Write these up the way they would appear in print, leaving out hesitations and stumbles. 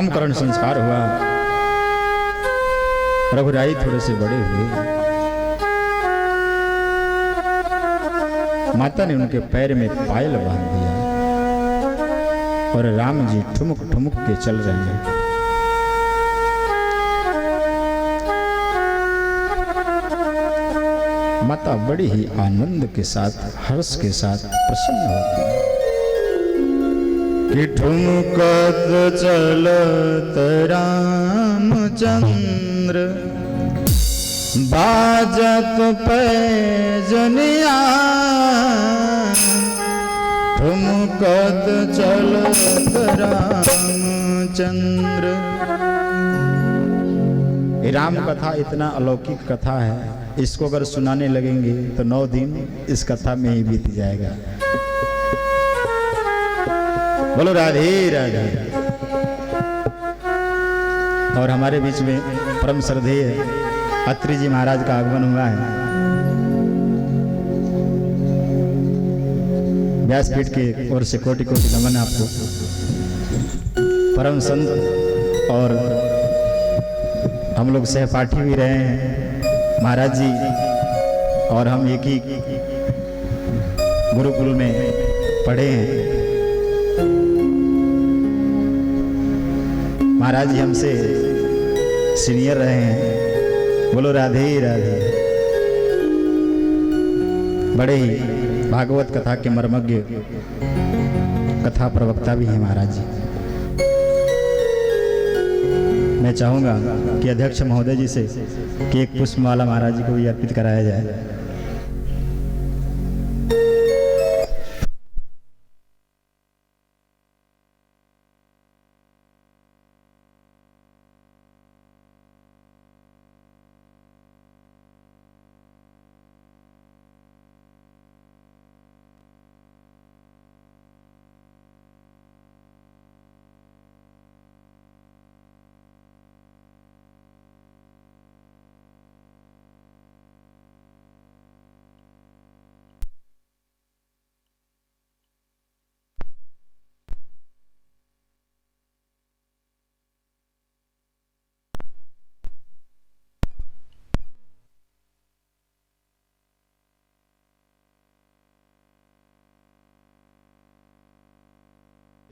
नामकरण संस्कार हुआ। रघुराई थोड़े से बड़े हुए, माता ने उनके पैर में पायल बांध दिया और राम जी ठुमुक ठुमुक के चल रहे हैं। माता बड़ी ही आनंद के साथ, हर्ष के साथ प्रसन्न होती है कि ठुमकत चलत रामचंद्र, बाजत पैजनिया, ठुमकत चलत रामचंद्र। ये राम कथा इतना अलौकिक कथा है, इसको अगर सुनाने लगेंगे तो 9 दिन इस कथा में ही बीत जाएगा। बोलो राधे राधे। और हमारे बीच में परम श्रद्धेय अत्रि जी महाराज का आगमन हुआ है। व्यासपीठ के ओर से कोटि कोटि नमन आपको। परम संत और हम लोग सहपाठी भी रहे हैं। महाराज जी और हम एक ही गुरुकुल में पढ़े हैं। महाराज जी हमसे सीनियर रहे हैं। बोलो राधे राधे। बड़े ही भागवत कथा के मर्मज्ञ कथा प्रवक्ता भी हैं महाराज जी। मैं चाहूंगा कि अध्यक्ष महोदय जी से कि एक पुष्पमाला महाराज जी को भी अर्पित कराया जाए।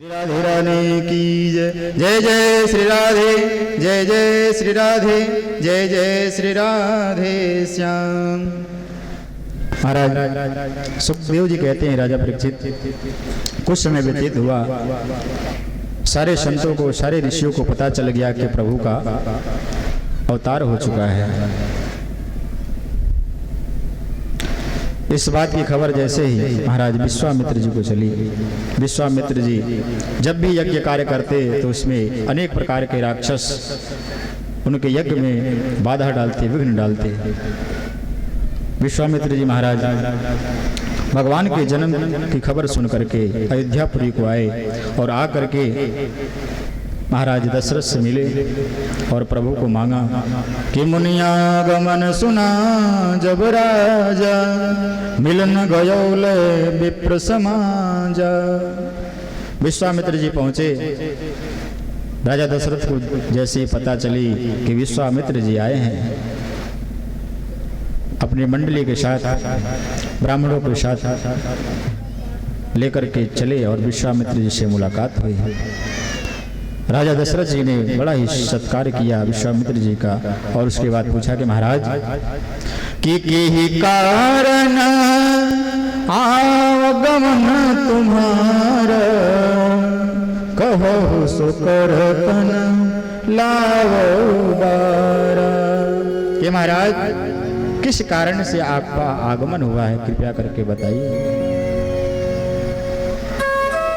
राधे रानी की जय। जय जय श्री राधे, जय जय श्री राधे, जय जय श्री राधे श्याम। महाराज सुखदेव जी कहते हैं, राजा परीक्षित, कुछ समय व्यतीत हुआ, सारे संतों को, सारे ऋषियों को पता चल गया कि प्रभु का अवतार हो चुका है। इस बात की खबर जैसे ही महाराज विश्वामित्र जी को चली, विश्वामित्र जी जब भी यज्ञ कार्य करते तो उसमें अनेक प्रकार के राक्षस उनके यज्ञ में बाधा डालते, विघ्न डालते। विश्वामित्र जी महाराज भगवान के जन्म की खबर सुन करके अयोध्यापुरी को आए और आ करके महाराज दशरथ से मिले और प्रभु को मांगा कि मुनियागमन सुना जब राजा, मिलन गयोल विप्र समाजा। विश्वामित्र जी पहुंचे। राजा दशरथ को जैसे पता चली कि विश्वामित्र जी आए हैं, अपनी मंडली के साथ, ब्राह्मणों के साथ लेकर के चले और विश्वामित्र जी से मुलाकात हुई। राजा दशरथ जी ने बड़ा ही सत्कार किया विश्वामित्र जी का और उसके बाद पूछा कि महाराज कि ही कारण आगमन तुम्हारा, कहो सो करतन लाओ बारा। ये महाराज किस कारण से आपका आगमन हुआ है, कृपया करके बताइए।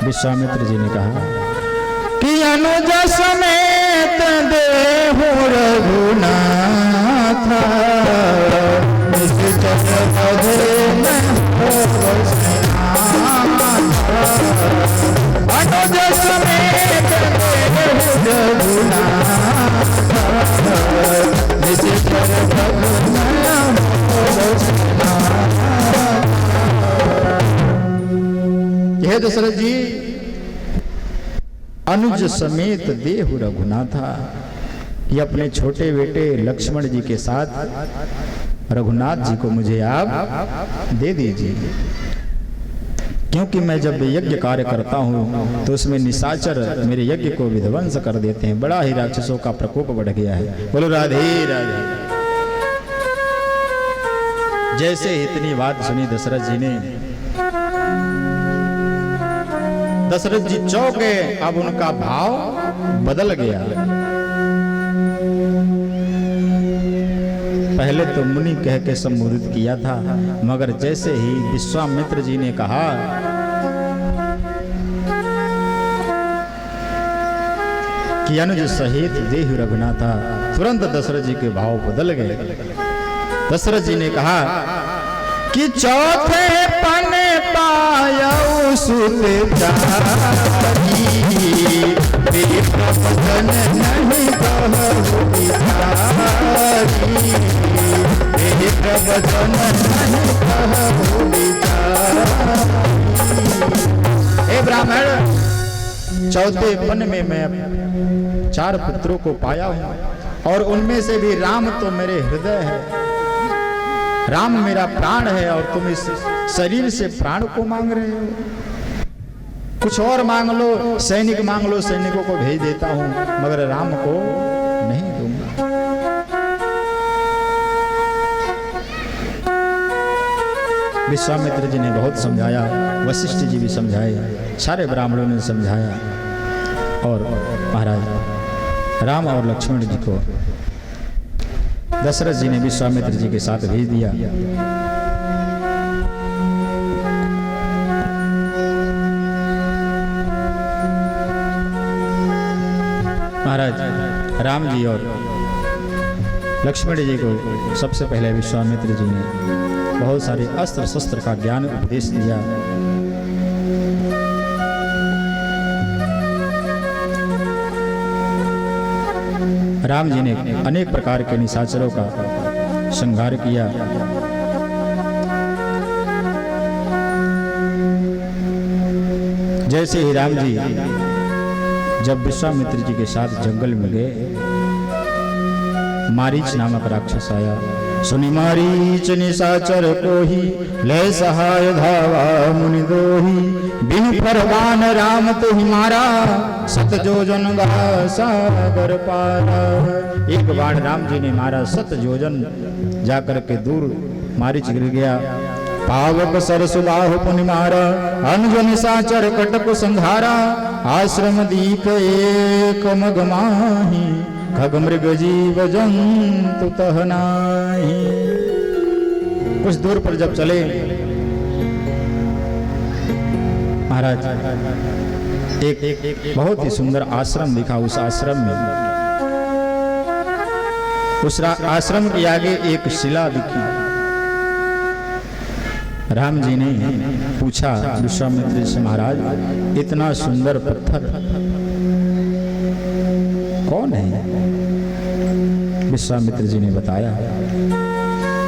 विश्वामित्र जी ने कहा कि अनुज समेत देहु रघुनाथ, अनुज समेत देहु रघुनाथ। यह दशरथ जी अनुज समेत देहु रघुनाथा, कि अपने छोटे बेटे लक्ष्मण जी के साथ रघुनाथ जी को मुझे आप दे दीजिए, क्योंकि मैं जब यज्ञ कार्य करता हूँ तो उसमें निशाचर मेरे यज्ञ को विध्वंस कर देते हैं। बड़ा ही राक्षसों का प्रकोप बढ़ गया है। बोलो राधे राधे। जैसे इतनी बात सुनी दशरथ जी ने, दशरथ जी चौंके। अब उनका भाव बदल गया। पहले तो मुनि कह के संबोधित किया था, मगर जैसे ही विश्वामित्र जी ने कहा कि अनुज सहित देहु रघुनाथा, तुरंत दशरथ जी के भाव बदल गए। दशरथ जी ने कहा कि चौथे पने पायऊ सुत जारी, प्रबंधन नहीं कहु बिचारी, प्रबंधन नहीं कहु बिचारी। हे ब्राह्मण, चौथे पन में मैं 4 पुत्रों को पाया हूं, और उनमें से भी राम तो मेरे हृदय है। राम मेरा प्राण है, और तुम इस शरीर से प्राण को मांग रहे हो। कुछ और मांग लो, सैनिक मांग लो, सैनिकों को भेज देता हूं, मगर राम को नहीं दूंगा। विश्वामित्र जी ने बहुत समझाया, वशिष्ठ जी भी समझाए, सारे ब्राह्मणों ने समझाया, और महाराज राम और लक्ष्मण जी को दशरथ जी ने विश्वामित्र जी के साथ भेज दिया। महाराज राम जी और लक्ष्मण जी को सबसे पहले विश्वामित्र जी ने बहुत सारे अस्त्र शस्त्र का ज्ञान उपदेश दिया। राम जी ने अनेक प्रकार के निशाचरों का संहार किया। जैसे ही राम जी जब विश्वामित्र जी के साथ जंगल में गए, मारीच नामक राक्षस आया। सुनि मारीच निशाचर कोहि, ले सहाय धावा मुनि दोहि, बिनु फरमान राम तुहि मारा, सत जोजन सागर पारा। एक बाण राम जी ने मारा, 7 योजन जाकर के दूर मारीच गिर गया। पावक सरसुबाहु पुनि मारा, अनुज निशाचर कटक संहारा, आश्रम दीप एक मग माही, खग मृग जीव जंतु तह नाही। कुछ दूर पर जब चले महाराज, एक बहुत ही सुंदर आश्रम दिखा। उस आश्रम में, उस आश्रम के आगे एक शिला दिखी। राम जी ने पूछा विश्वामित्र से, महाराज इतना सुंदर पत्थर कौन है? विश्वामित्र जी ने बताया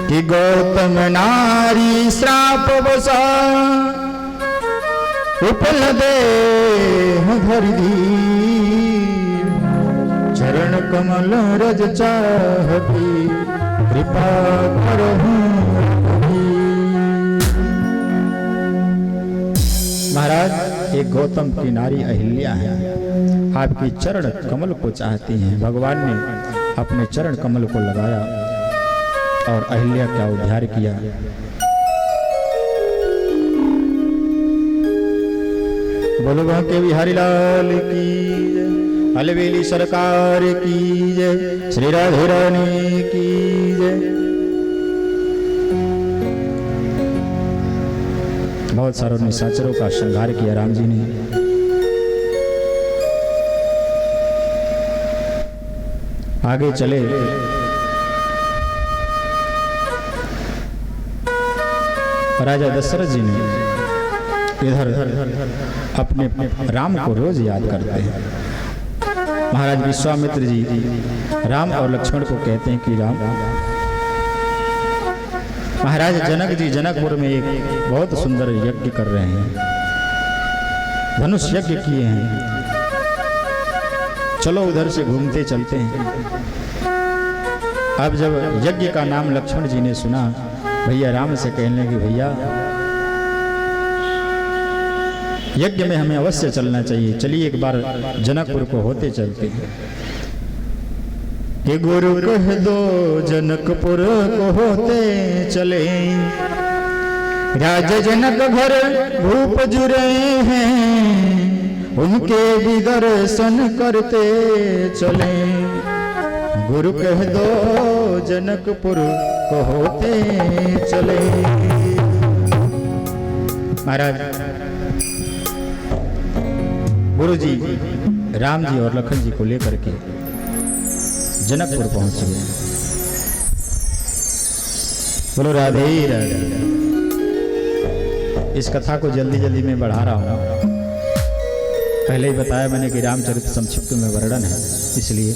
कि गौतम नारी श्राप बसा, उपल देह धरि धीर, चरण कमल रज चाहती, कृपा करहु। महाराज एक गौतम की नारी अहिल्या है, आपकी चरण कमल को चाहती हैं। भगवान ने अपने चरण कमल को लगाया और अहिल्या का उद्धार किया। बोलो के बिहारी लाल की जय, अलवेली सरकार की जय, श्री राधे रानी की जय। बहुत सारे निशाचरों का संहार किया राम जी ने। आगे चले, राजा दशरथ जी ने इधर अपने राम को रोज याद करते हैं। महाराज विश्वामित्र जी राम और लक्ष्मण को कहते हैं कि राम, महाराज जनक जी जनकपुर में एक बहुत सुंदर यज्ञ कर रहे हैं, धनुष यज्ञ किए हैं। चलो उधर से घूमते चलते हैं। अब जब यज्ञ का नाम लक्ष्मण जी ने सुना, भैया राम से कहने लगे, भैया यज्ञ में हमें अवश्य चलना चाहिए, चलिए एक बार जनकपुर को होते चलते हैं। कि गुरु कह दो जनकपुर को होते चले, राजा जनक घर भूप जुरे हैं, उनके भी दर्शन करते चले। गुरु कह दो जनकपुर को होते चले। महाराज गुरु जी राम जी और लखन जी को लेकर के जनकपुर पहुंच गए। बोलो राधे राधे। इस कथा को जल्दी जल्दी में बढ़ा रहा हूं। पहले ही बताया मैंने कि रामचरित संक्षिप्त में वर्णन है, इसलिए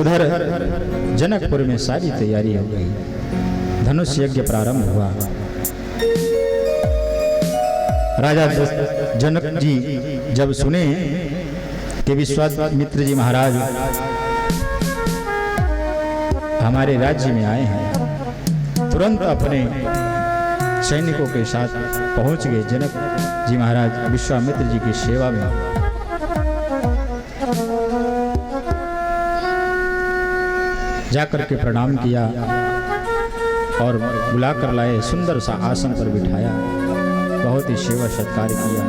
उधर जनकपुर में सारी तैयारी हो गई। धनुष यज्ञ प्रारंभ हुआ। राजा जनक जी जब सुने कि विश्वामित्र जी महाराज हमारे राज्य में आए हैं, तुरंत अपने सैनिकों के साथ पहुंच गए जनक जी महाराज विश्वामित्र जी की सेवा में। जाकर के प्रणाम किया और बुलाकर लाए, सुंदर सा आसन पर बिठाया, बहुत ही सेवा सत्कार किया।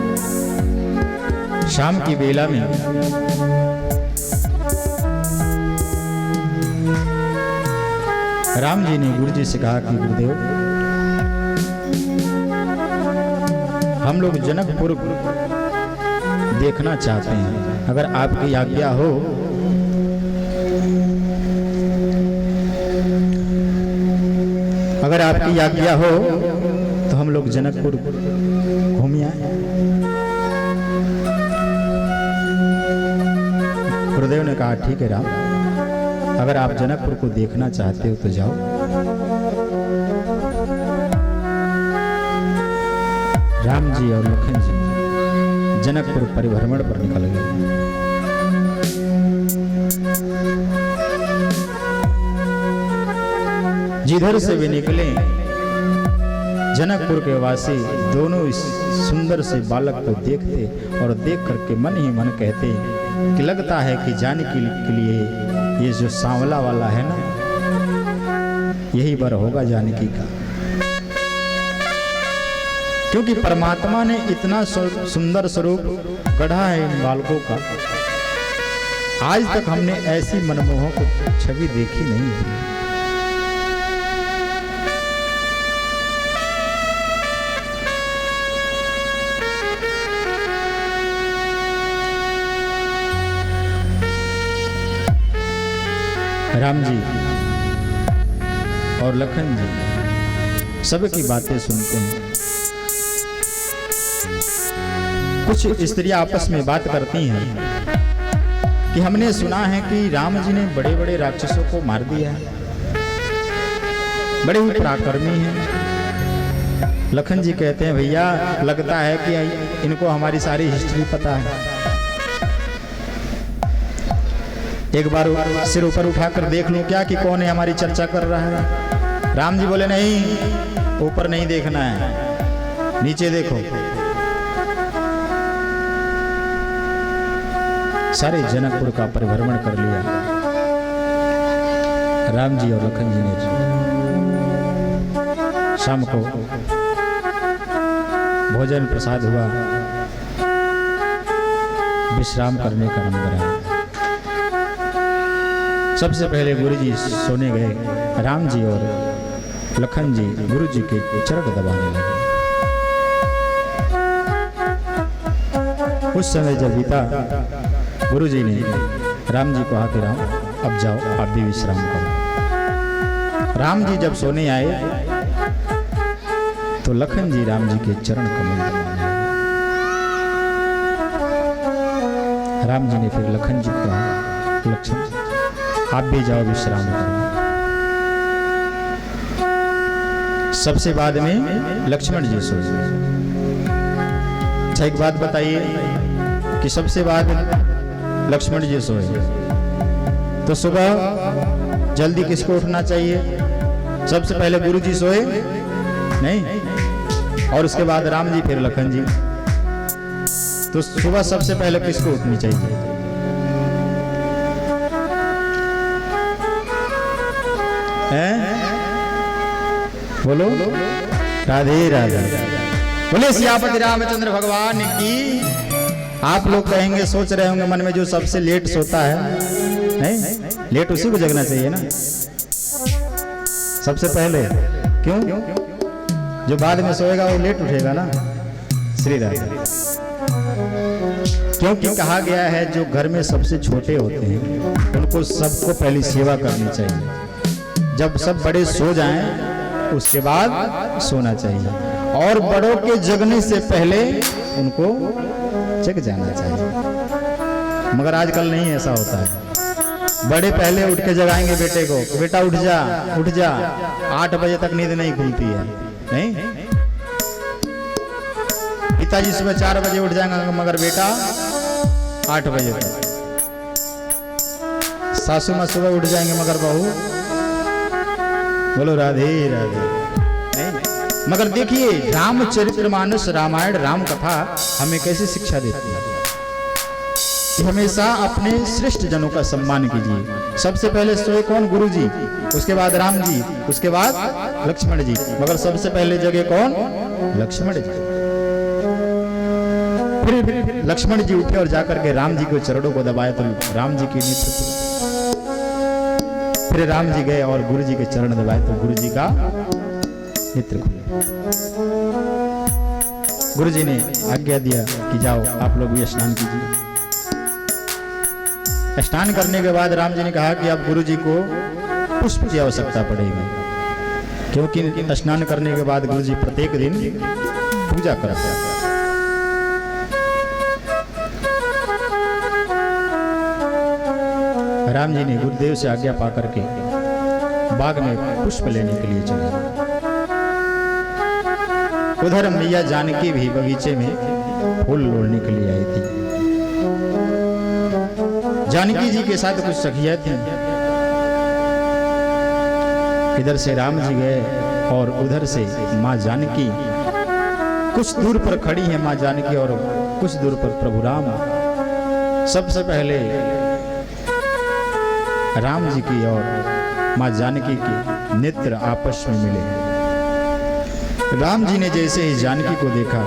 शाम की बेला में राम जी ने गुरु जी से कहा कि गुरुदेव हम लोग जनकपुर देखना चाहते हैं, अगर आपकी आज्ञा हो तो हम लोग जनकपुर घूम आए। गुरुदेव ने कहा ठीक है राम, अगर आप जनकपुर को देखना चाहते हो तो जाओ। राम जी और लखन जी जनकपुर परिभ्रमण पर निकल गए। जिधर से वे निकले, जनकपुर के वासी दोनों इस सुंदर से बालक को देखते और देख करके मन ही मन कहते कि लगता है कि जानकी के लिए ये जो सांवला वाला है ना, यही वर होगा जानकी का। क्योंकि परमात्मा ने इतना सुंदर स्वरूप गढ़ा है इन बालकों का, आज तक हमने ऐसी मनमोहक छवि देखी नहीं थी। राम जी और लखन जी सबकी बातें सुनते हैं। कुछ स्त्रियां आपस में बात करती हैं कि हमने सुना है कि राम जी ने बड़े बड़े राक्षसों को मार दिया है, बड़े ही पराक्रमी हैं। लखन जी कहते हैं भैया लगता है कि इनको हमारी सारी हिस्ट्री पता है, एक बार सिर ऊपर उठाकर देख लूं क्या कि कौन है हमारी चर्चा कर रहा है। राम जी बोले नहीं, ऊपर नहीं देखना है, नीचे देखो। सारे जनकपुर का परिभ्रमण कर लिया राम जी और लखन जी ने। शाम को भोजन प्रसाद हुआ, विश्राम करने का नंबर आया। सबसे पहले गुरु जी सोने गए। राम जी और लखन जी गुरु जी के चरण दबाने लगे। उस समय जब बीता, गुरु जी ने राम जी को कहा कि राम अब जाओ, आप भी विश्राम करो। राम जी जब सोने आए तो लखन जी राम जी के चरण कमल दबाने लगे। राम जी ने फिर लखन जी को कहा लक्ष्मण आप भी जाओ विश्राम करो। सबसे बाद में लक्ष्मण जी सोए। अच्छा एक बात बताइए कि सबसे बाद लक्ष्मण जी सोए तो सुबह जल्दी किसको उठना चाहिए? सबसे पहले गुरु जी सोए नहीं, और उसके बाद राम जी फिर लखन जी। तो सुबह सबसे पहले किसको उठनी चाहिए? हैं? बोलो राधे राधे। बोले सियापति रामचंद्र भगवान की। आप लोग कहेंगे, सोच रहे होंगे मन में, जो सबसे लेट सोता है, नहीं लेट उसी को जगना चाहिए ना सबसे पहले। क्यों? जो बाद में सोएगा वो लेट उठेगा ना। श्री राधे। क्योंकि कहा गया है जो घर में सबसे छोटे होते हैं उनको सबको पहली सेवा करनी चाहिए। जब सब बड़े सो जाएं उसके बाद सोना चाहिए, और बड़ों के जगने से पहले उनको जग जाना चाहिए। मगर आजकल नहीं ऐसा होता है। बड़े पहले उठ के जगाएंगे बेटे को, बेटा उठ जा उठ जा। 8 बजे तक नींद नहीं खुलती है। नहीं, पिताजी सुबह 4 बजे उठ जाएंगे मगर बेटा 8 बजे तक। सासू माँ सुबह उठ जाएंगे मगर बहू, बोलो राधे राधे। नहीं, मगर देखिए रामचरितमानस रामायण राम कथा हमें कैसी शिक्षा देती है कि हमेशा अपने श्रेष्ठ जनों का सम्मान कीजिए। सबसे पहले सोए कौन? गुरु जी, उसके बाद राम जी, उसके बाद लक्ष्मण जी, मगर सबसे पहले जगे कौन? लक्ष्मण जी। फिर लक्ष्मण जी उठे और जाकर के राम जी के चरणों को दबाए तो राम जी की नेत्र। फिर राम जी गए और गुरु जी के चरण दबाए तो गुरु जी का नेत्र खुले। गुरु जी ने आज्ञा दिया कि जाओ आप लोग भी स्नान कीजिए। स्नान करने के बाद राम जी ने कहा कि अब गुरु जी को पुष्प की आवश्यकता पड़ेगी, क्योंकि स्नान करने के बाद गुरु जी प्रत्येक दिन पूजा करते हैं। राम जी ने गुरुदेव से आज्ञा पाकर के बाग में पुष्प लेने के लिए चले। उधर मैया जानकी भी बगीचे में फूल तोड़ने के लिए आई थी। जानकी जी के साथ कुछ सखियां थी। इधर से राम जी गए और उधर से माँ जानकी। कुछ दूर पर खड़ी है माँ जानकी और कुछ दूर पर प्रभु राम। सबसे पहले राम जी की और माँ जानकी के नेत्र आपस में मिले। राम जी ने जैसे ही जानकी को देखा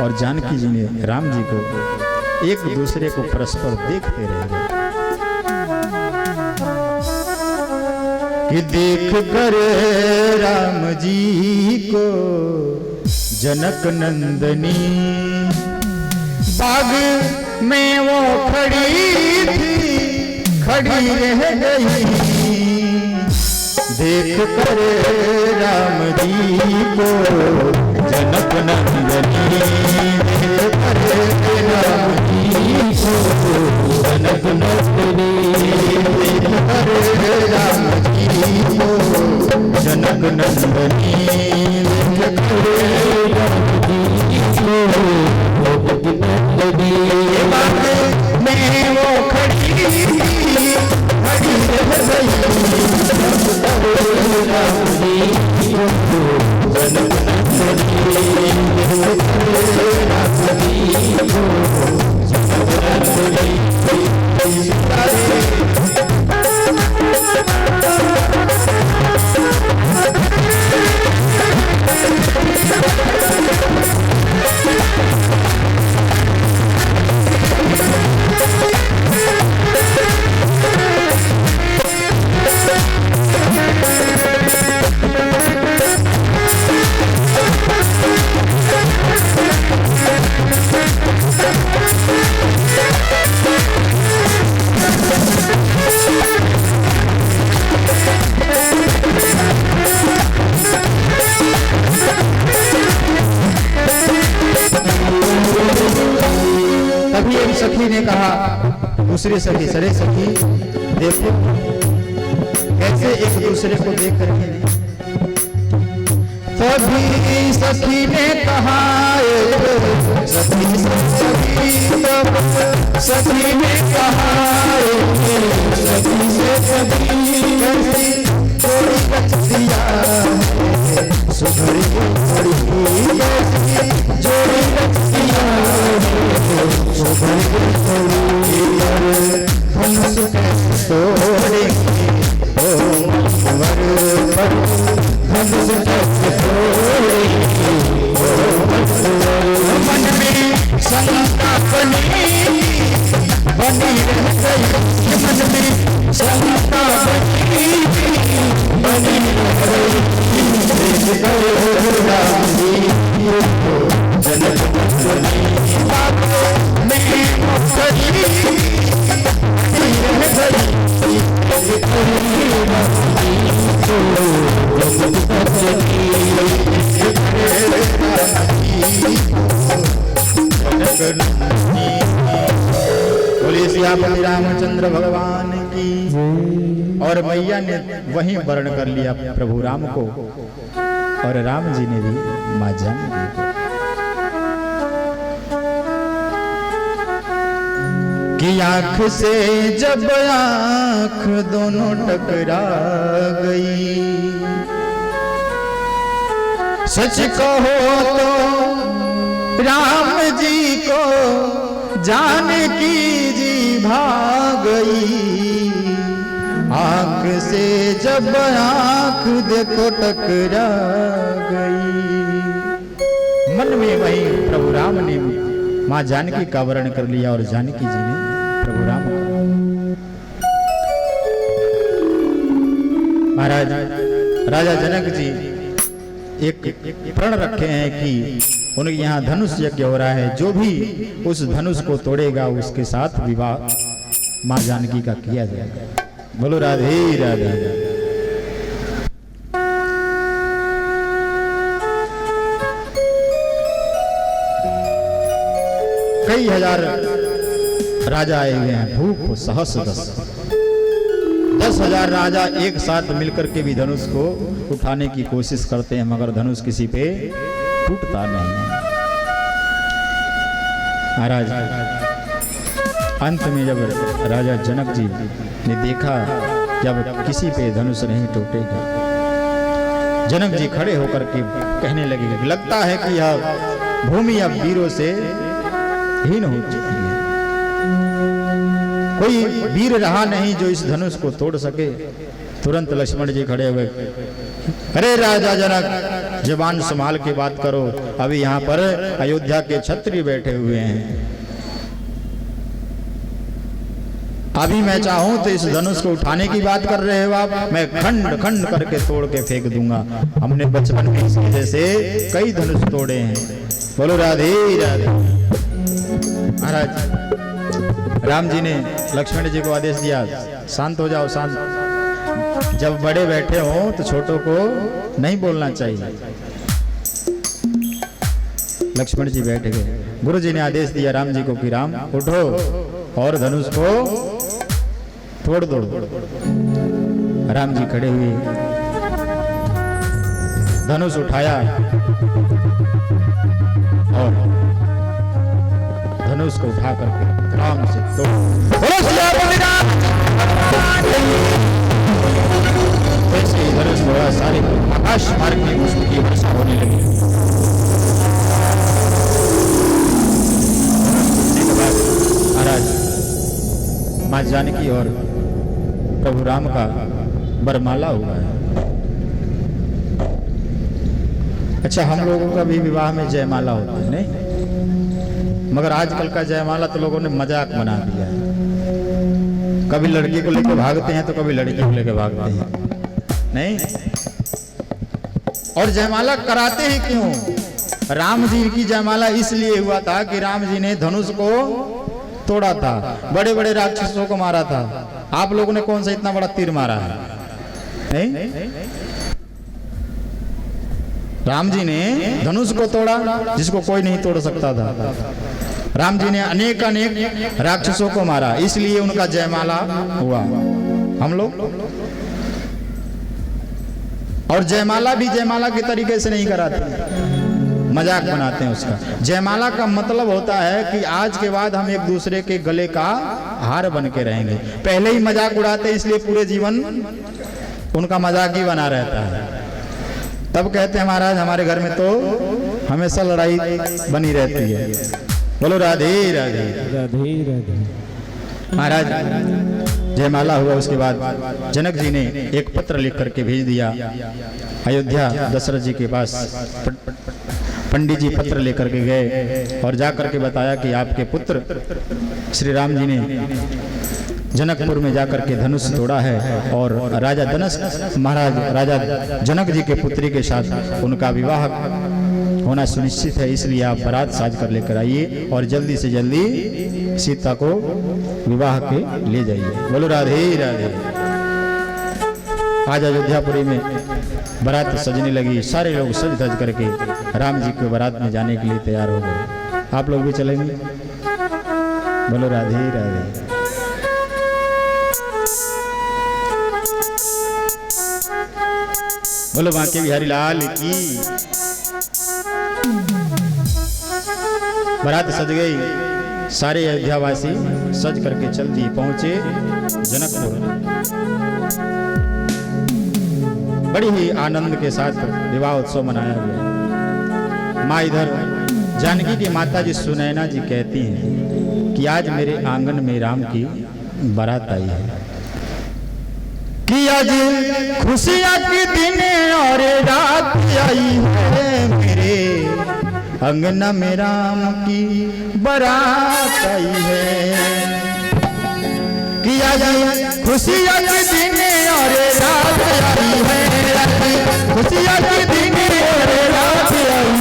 और जानकी जी ने राम जी को, एक दूसरे को परस्पर देखते रह गए कि देख कर राम जी को जनक नंदनी बाग में वो खड़ी थी, खड़ी रह गई। देख कर राम जी को जनक नंदनी, देख कर राम जी को जनक नंदनी, देख कर राम जी को जनक नंदनी, देख कर राम जी को जनक नंदनी। बाग में वो खड़ी सखी ने कहा दूसरी सखी, सरे सखी देखो कैसे एक दूसरे को देख करके तभी सखी ने कहा, सखी सखी तब सखी ने कहा, सखी से सखी कैसी थोड़ी कचिया है, सुधरी थोड़ी कैसी जोड़ी कचिया है, सुधरी थोड़ी धनुष कैसे तोड़ेंगे ओ वर पर, धनुष कैसे तोड़ेंगे ओ मन में शंका बनी रह गई, मन में शंका बनी रह गई, जनक बोलिए सियापति रामचंद्र भगवान की। और मैया ने वहीं वर्ण कर लिया प्रभु राम को, और राम जी ने भी मां जानकी को। कि आंख से जब आंख दोनों टकरा गई, सच कहो तो राम जी को जानकी जी भाग गई। आंख से जब आंख देखो टकरा गई, मन में वही प्रभु राम ने मां जानकी का वर्ण कर लिया और जानकी जी ने प्रभु राम का। महाराज राजा जनक जी एक प्रण रखे हैं कि उनके यहाँ धनुष यज्ञ हो रहा है, जो भी उस धनुष को तोड़ेगा उसके साथ विवाह मां जानकी का किया जाएगा। बोलो राधे राधे। कई हजार राजा आए हुए हैं, भूप सहस्र 10,000 राजा एक साथ मिलकर के भी धनुष को उठाने की कोशिश करते हैं, मगर धनुष किसी पे टूटता नहीं है। महाराज अंत में जब राजा जनक जी ने देखा जब किसी पे धनुष नहीं टूटेगा, जनक जी खड़े होकर के कहने लगे, लगता है कि यह भूमि अब वीरों से हीन हो चुकी है, कोई वीर रहा नहीं जो इस धनुष को तोड़ सके। तुरंत लक्ष्मण जी खड़े हुए, अरे राजा जनक जबान संभाल के बात करो, अभी यहाँ पर अयोध्या के क्षत्रिय बैठे हुए हैं, अभी मैं चाहूं तो इस धनुष को उठाने की बात कर रहे हो आप, मैं खंड खंड करके तोड़ के फेंक दूंगा। हमने बचपन में इसी जैसे कई धनुष तोड़े हैं। बोलो राधे राधे। महाराज राम जी ने लक्ष्मण जी को आदेश दिया, शांत हो जाओ, शांत। जब बड़े बैठे हो तो छोटों को नहीं बोलना चाहिए। लक्ष्मण जी बैठ गए। गुरु जी ने आदेश दिया राम जी को कि राम उठो और धनुष को तोड़ दो। राम जी खड़े हुए, धनुष उठाया और धनुष को उठा करके राम से तोड़। वैसे धनुष थोड़ा सारे आकाश मार्ग में पुष्प की वर्षा होने लगी। महाराज मां जानकी और प्रभु राम का बरमाला हुआ है। अच्छा, हम लोगों का भी विवाह में जयमाला होता है नहीं, मगर आजकल का जयमाला तो लोगों ने मजाक बना दिया है। कभी लड़की को लेकर भागते हैं तो कभी लड़की को लेकर भागते हैं नहीं। और जयमाला कराते हैं क्यों? राम जी की जयमाला इसलिए हुआ था कि राम जी ने धनुष को तोड़ा था, बड़े बड़े राक्षसों को मारा था। आप लोगों ने कौन सा इतना बड़ा तीर मारा है? नहीं, राम जी ने धनुष को तोड़ा जिसको कोई नहीं तोड़ सकता था। राम जी ने अनेक अनेक राक्षसों को मारा, इसलिए उनका जयमाला हुआ। हम लोग और जयमाला भी जयमाला के तरीके से नहीं कराते, मजाक बनाते हैं उसका। जयमाला का मतलब होता है कि आज के बाद हम एक दूसरे के गले का हार बन के रहेंगे। पहले ही मजाक उड़ाते इसलिए पूरे जीवन उनका मजाक ही बना रहता है। तब कहते हैं महाराज हमारे घर में तो हमेशा लड़ाई बनी रहती है। बोलो राधे राधे राधे राधे। महाराज जयमाला हुआ, उसके बाद जनक जी ने एक पत्र लिख करके भेज दिया अयोध्या दशरथ जी के पास। पंडित जी पत्र लेकर के गए और जा करके बताया कि आपके पुत्र श्री राम जी ने जनकपुर में जाकर के धनुष तोड़ा है और राजा दनस महाराज राजा जनक जी के पुत्री के साथ उनका विवाह होना सुनिश्चित है, इसलिए आप बारात साज कर लेकर आइए और जल्दी से जल्दी सीता को विवाह के ले जाइए। बोलो राधे राधे। आज अयोध्यापुरी में बारात सजने लगी, सारे लोग सज धज करके राम जी के बारात में जाने के लिए तैयार हो गए। आप लोग भी चलेंगे? बोलो राधे राधे। बोलो बांके बिहारी लाल की। बारात सज गई, सारे अयोध्यावासी सज करके चल दिए, पहुंचे जनकपुर। बड़ी ही आनंद के साथ विवाह उत्सव मनाया गया। माँ इधर जानकी की माता जी सुनैना जी कहती हैं कि आज मेरे आंगन में राम की बारात आई है कि आज खुशियाँ के दिन और रात आई है, मेरे अंगना में राम की बारात आई है कि आज खुशियाँ के दिन और रात आई है, खुशियाँ के दिन और रात आई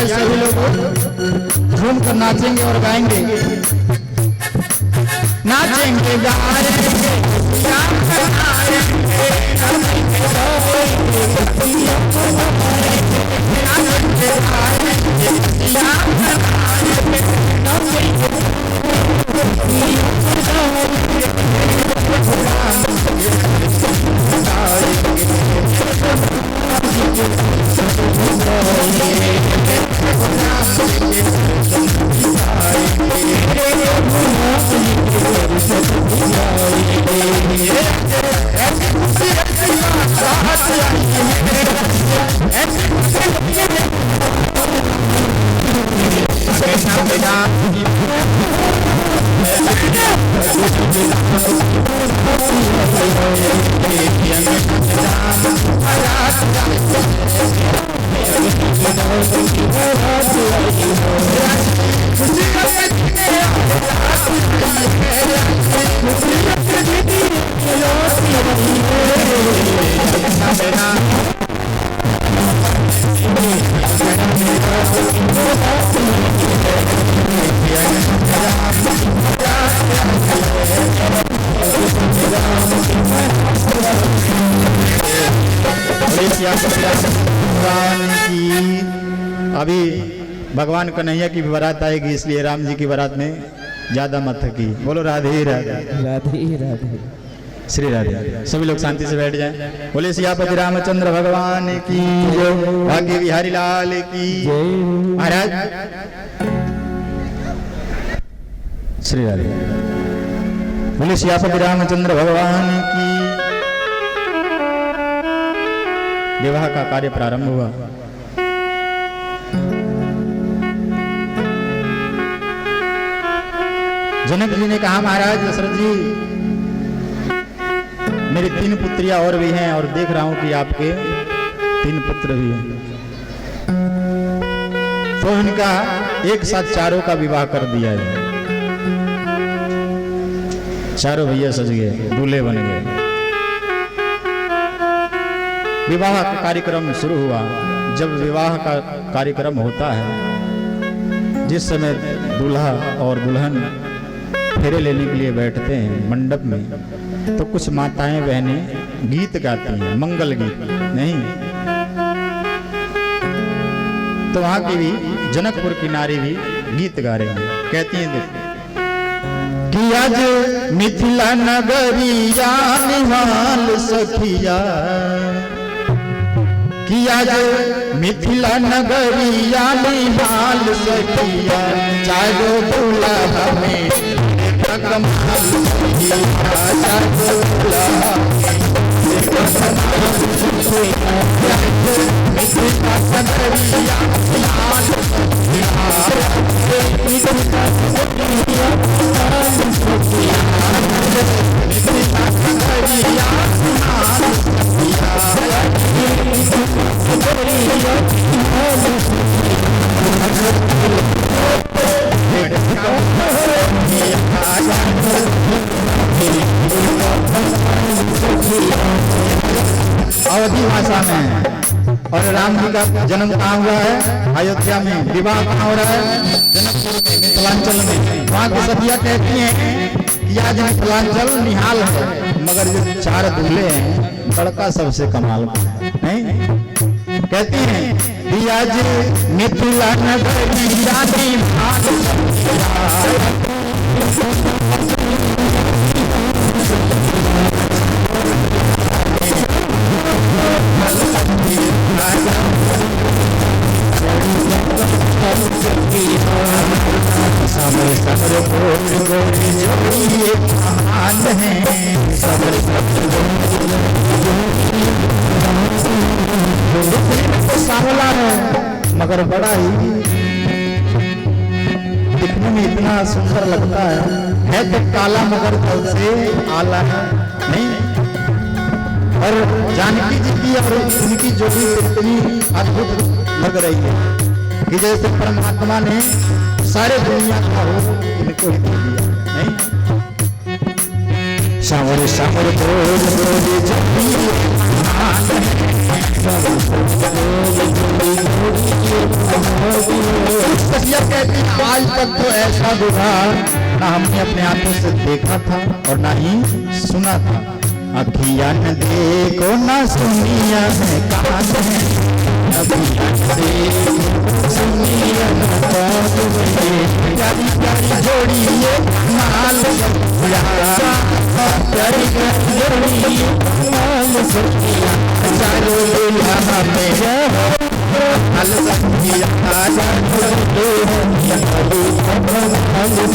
सभी लोग झूम कर नाचेंगे और गाएंगे, नाचेंगे गाएंगे अभी भगवान कन्हैया की बारात आएगी, इसलिए राम जी की बारात में ज्यादा मत थकी। बोलो राधे राधे राधे राधे श्री राधे। सभी लोग शांति से बैठ जाएं। बोले सियापति रामचंद्र भगवान की जय, भाग्य बिहारी लाल की। महाराज श्री राधे। बोले सियापति रामचंद्र भगवान की। विवाह का कार्य प्रारंभ हुआ। जनक जी ने कहा, महाराज दशरथ जी, मेरी 3 पुत्रियां और भी हैं और देख रहा हूं कि आपके 3 पुत्र भी हैं, तो इनका एक साथ चारों का विवाह कर दिया जाए। चारों भैया सज गए, दूल्हे बन गए। विवाह का कार्यक्रम शुरू हुआ। जब विवाह का कार्यक्रम होता है, जिस समय दूल्हा और दुल्हन फेरे लेने के लिए बैठते हैं मंडप में, तो कुछ माताएं बहनें गीत गाती हैं, मंगल गीत नहीं। तो वहां की भी जनकपुर की नारी भी गीत गा रही हैं। कहती हैं कि आज मिथिला नगरिया निहाल सखिया, कि आज मिथिला नगरिया निहाल सखिया, चारो दूल्हा में कमाल सखिया, चारो दूल्हा मिथिला नगरिया निहाल अवधि भाषा में। और राम जी का जन्म कहाँ हुआ है? अयोध्या में। विवाह कहाँ हो रहा है? जनकपुर में, मिथिलांचल में। वहाँ की सखियां कहती हैं कि आज मिथिलांचल निहाल है, मगर जो 4 दूल्हे हैं, लड़का सबसे कमाल का है, नहीं? कहती हैं कि आज मिथिला नगरिया निहाल सखिया, सावला है मगर बड़ा ही दिखने में इतना सुंदर लगता है तो काला मगर तल से आला है, नहीं? और जानकी जी की और उनकी जोड़ी इतनी अद्भुत लग रही है कि जैसे परमात्मा ने सारे दुनिया का हो इनको ही दे दिया, नहीं? सावर सावर बोल बोल कहती, आज तक तो ऐसा विवाह ना हमने अपने आंखों से देखा था और ना ही सुना था। अखियां न देखो ना सुनिया है कान है, अखियां न देखो सुनिया न कान है, प्यारी प्यारी जोड़ी ये माल सखिया, प्यारी प्यारी जोड़ी ये माल सखिया, चारों दुल्हा में हल सखिया, चारों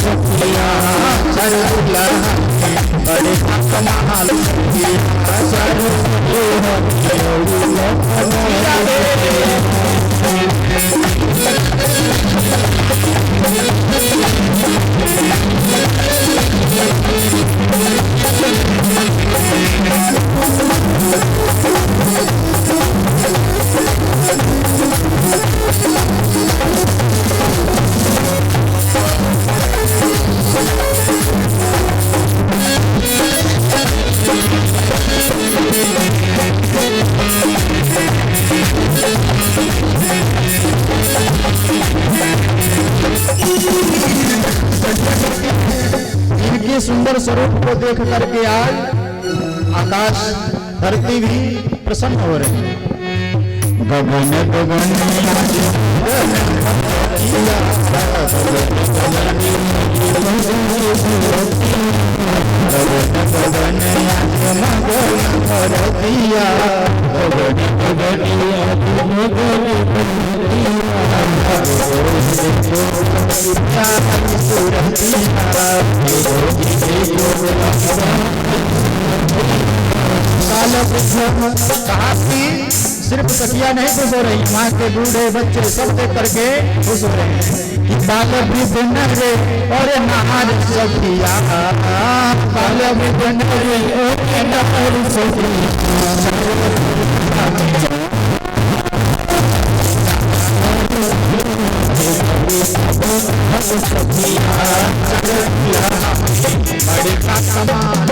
सखिया, चारों दुल्हा बड़े कमाल सखिया, चारों इनके सुंदर स्वरूप को देख करके आज आकाश धरती भी प्रसन्न हो रहे हैं। गगन गगन कहा कि सिर्फ सखिया नहीं खुश हो रही, माँ के बूढ़े बच्चे सब देख करके खुश हो रहे हैं कि बाल वृद्ध नरे और नहार सखिया, बाल वृद्ध नरे और नहार सखिया। बड़े का कमाल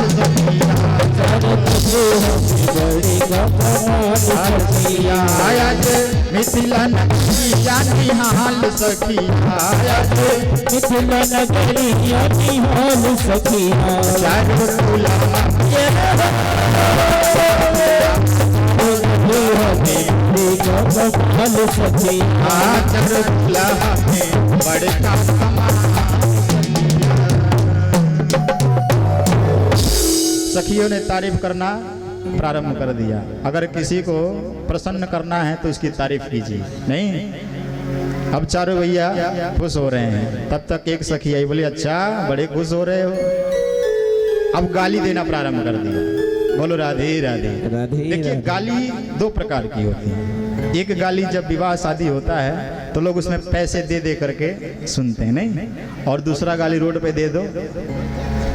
सखिया आया जे मिथिला नगरिया निहाल सखिया, आया जे मिथिला नगरिया निहाल सखिया। चारों तुला हल सखिया, चारों तुला बड़े का कमाल। सखियों ने तारीफ करना प्रारंभ कर दिया। अगर किसी को प्रसन्न करना है तो उसकी तारीफ कीजिए, नहीं। अब चारों भैया खुश हो रहे हैं, तब तक एक सखी आई, बोली अच्छा बड़े खुश हो रहे हो। अब गाली देना प्रारंभ कर दिया। बोलो राधे राधे। देखिए गाली दो प्रकार की होती है। एक गाली जब विवाह शादी होता है तो लोग उसमें पैसे दे दे करके सुनते हैं, नहीं। और दूसरा गाली रोड पे दे दो,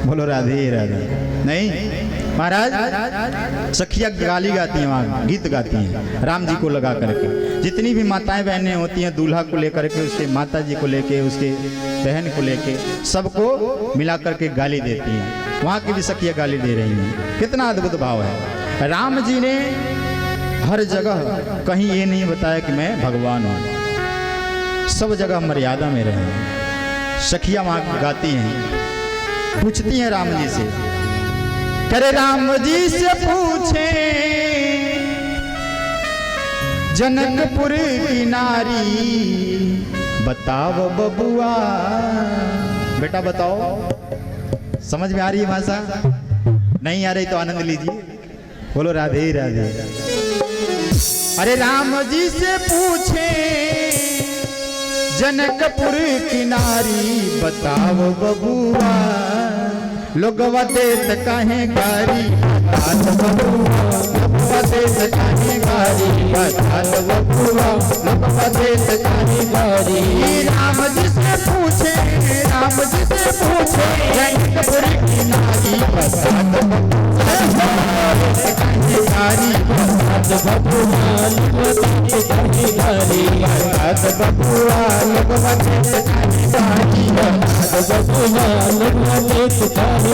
बोलो राधे राधे, नहीं। महाराज सखिया गाली गाती हैं, वहाँ गीत गाती हैं राम जी को लगा करके। जितनी भी माताएं बहनें होती हैं दूल्हा को लेकर के, उसके माता जी को लेके, उसके बहन को लेके, सबको मिला करके गाली देती हैं। वहाँ की भी सखिया गाली दे रही हैं। कितना अद्भुत भाव है। राम जी ने हर जगह कहीं ये नहीं बताया कि मैं भगवान हूँ, सब जगह मर्यादा में रहे। सखिया वहाँ गाती हैं, पूछती हैं राम जी से, करे राम जी से पूछे जनकपुर की नारी, बताओ बबुआ। बेटा बताओ, समझ में आ रही है भाषा? नहीं आ रही तो आनंद लीजिए, बोलो राधे राधे। अरे राम जी से पूछे जनकपुर की नारी, बताओ बबुआ। लोगवा देत काहे गारी, बतात बबुआ। लोगवा देत काहे गारी, बतात बबुआ। लोगवा देत काहे गारी। राम जी से पूछे, राम जी से पूछे जनकपुर की नारी, बतात बबुआ। काहे गारी, बतात बबुआ। लोगवा देत काहे गारी, बतात बबुआ। लोगवा देत काहे गारी, बतात बबुआ। लोगवा देत काहे।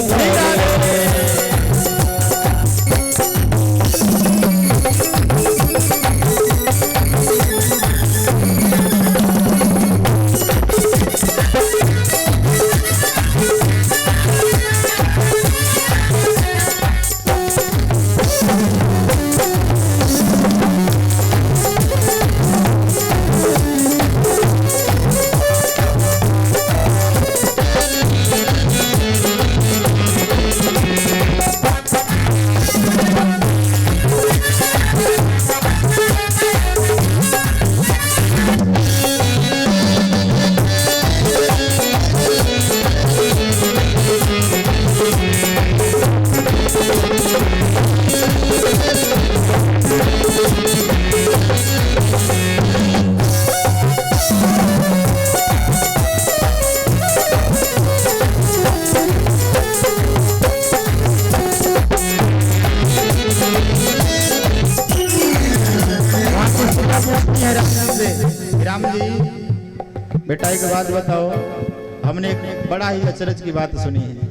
राम जी बेटा एक बात बताओ, हमने एक बड़ा ही अचरज की बात सुनी है।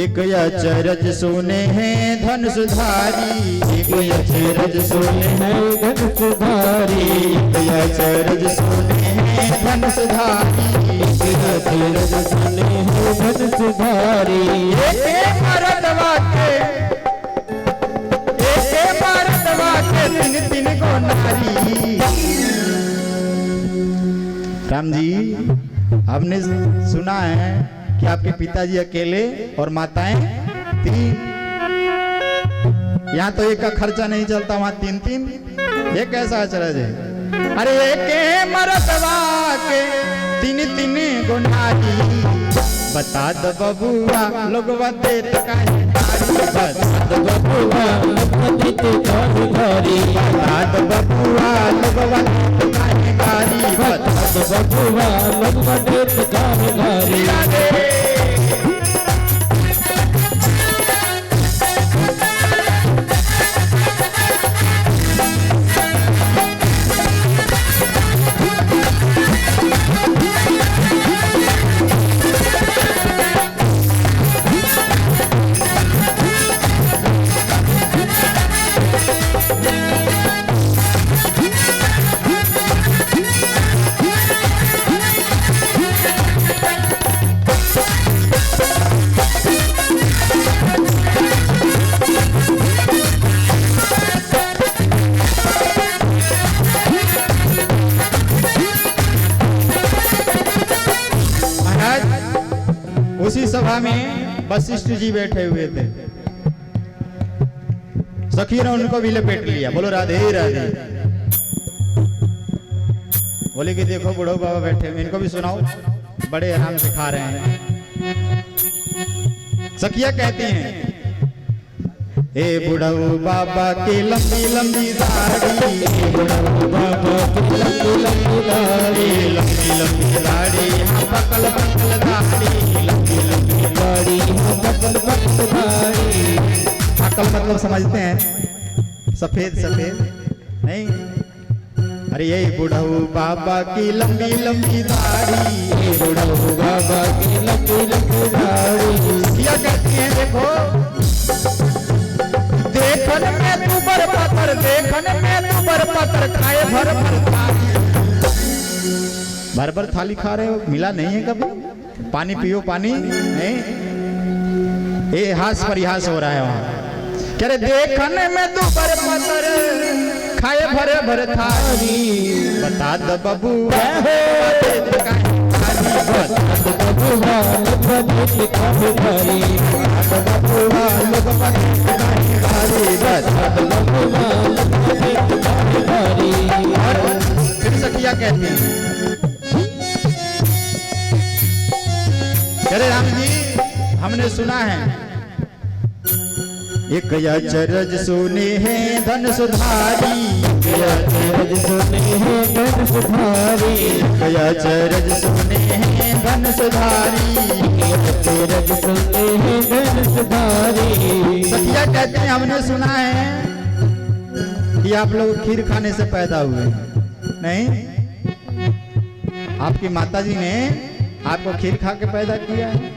एक अचरज सुने हैं धन सुधारी, एक अचरज सुने हैं धन सुधारी, एक अचरज सुने हैं धन सुधारी, एक अचरज सुने हैं धन सुधारी। एक मरदवा के तीन तीन को नारी। राम जी हमने सुना है कि आपके पिताजी अकेले और माताएं तीन, यहाँ तो एक का खर्चा नहीं चलता, वहां तीन तीन। ये कैसा अचरज है? अरे एक मरदवा के तीन तीन गुनारी, बता दो बबुआ लोगवा देत काहे गारी बता दो बबुआ देते घरी घरी बता दो बबुआ लोगवा देत काहे गारी बता दो बबुआ लगवा देते घरी घरी उसी सभा में वशिष्ठ जी बैठे हुए थे। सखी ने उनको भी लपेट लिया। बोलो राधे राधे। बोले कि देखो बूढ़ो बाबा बैठे हुए, इनको भी सुनाओ, बड़े आराम से खा रहे हैं। सखिया कहती हैं, ए बुढ़ऊ बाबा की लंबी लंबी दाढ़ी, बुढ़ऊ बाबा की लंबी लंबी दाढ़ी, लंबी लंबी दाढ़ी, पकल पकल दाढ़ी, लंबी लंबी दाढ़ी पकल पकल दाढ़ी। पकल मतलब समझते हैं, सफेद सफेद नहीं। अरे ये बुढ़ऊ बाबा की लंबी लंबी दाढ़ी, बुढ़ऊ बाबा की लंबी लंबी दाढ़ी। क्या कहती हैं, देखो देखन में तू बर पत्थर, देखन में तू बर पत्थर, खाए भर भर थाली। भर भर थाली खा रहे हो, मिला नहीं है कभी? पानी पियो, पानी नहीं। ये हास परिहास हो रहा है वहां। कह रहे देखन में तू बर पत्थर, खाए भरे भर थाली। बता दो बबुआ बबुआ लगवा देते घरी घरी, बबुआ लगवा देते घरी घरी। और फिर सखिया कहती हैं, अरे राम जी हमने सुना है एक अचरज सुने हैं धन सुधारी, अचरज सुने हैं धन सुधारी, अचरज सुने हैं धन सुधारी, अचरज सुने हैं धन सुधारी। सखिया कहते हैं हमने सुना है कि आप लोग खीर खाने से पैदा हुए, नहीं? आपकी माताजी ने आपको खीर खा के पैदा किया है।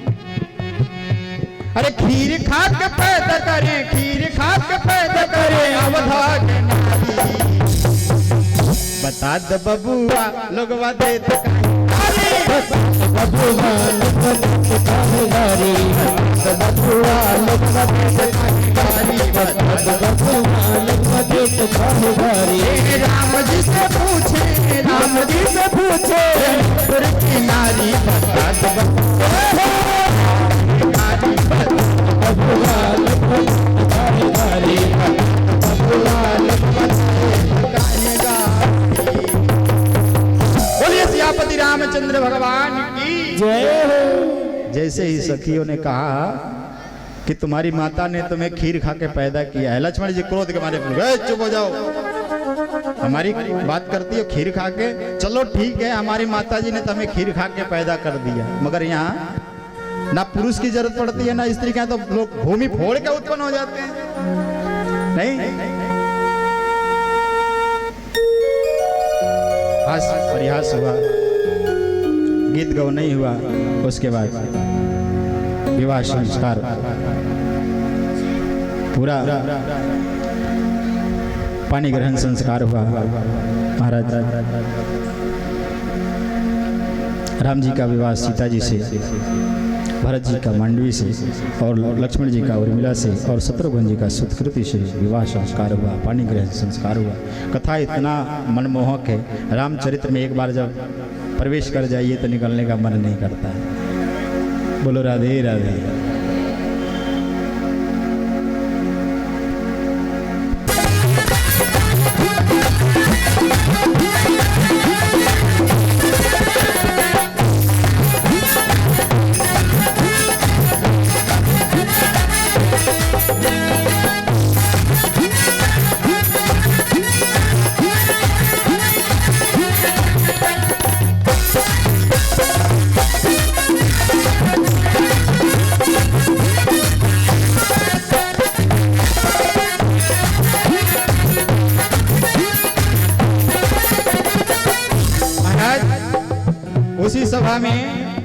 अरे खीर खा के पैदा करें, खीर खा के पैदा करें अवधा के नारी। बता दो बबुआ लोगवा देत काहे बबुआ लगवा देते घरी घरी, बबुआ लोगवा देत काहे बबुआ लगवा देते घरी घरी। राम जी से पूछे, राम जी से पूछे की नारी। बता दो बबुआ लगवा देते घरी घरी, बबुआ लगवा देत काहे गारी। बोलिए सियापति रामचंद्र भगवान की जय हो। जैसे ही सखियों ने कहा कि तुम्हारी माता ने तुम्हें खीर खा के पैदा किया है, लक्ष्मण जी क्रोध के मारे बोले, चुप हो जाओ, हमारी बात करती हो खीर खा के? चलो ठीक है, हमारी माता जी ने तुम्हें खीर खा के पैदा कर दिया, मगर यहाँ ना पुरुष की जरूरत पड़ती है ना स्त्री का, तो लोग भूमि फोड़ के उत्पन्न हो जाते हैं, नहीं? हास परिहास हुआ, गीत गौ नहीं हुआ। उसके बाद विवाह संस्कार पूरा पानी ग्रहण संस्कार हुआ। महाराज राम जी का विवाह सीता जी से, भरत जी का मांडवी से, और लक्ष्मण जी का उर्मिला से, और शत्रुघ्न जी का सुतकृति से विवाह संस्कार हुआ, पानी ग्रहण संस्कार हुआ। कथा इतना मनमोहक है, रामचरित्र में एक बार जब प्रवेश कर जाइए तो निकलने का मन नहीं करता है। बोलो राधे राधे।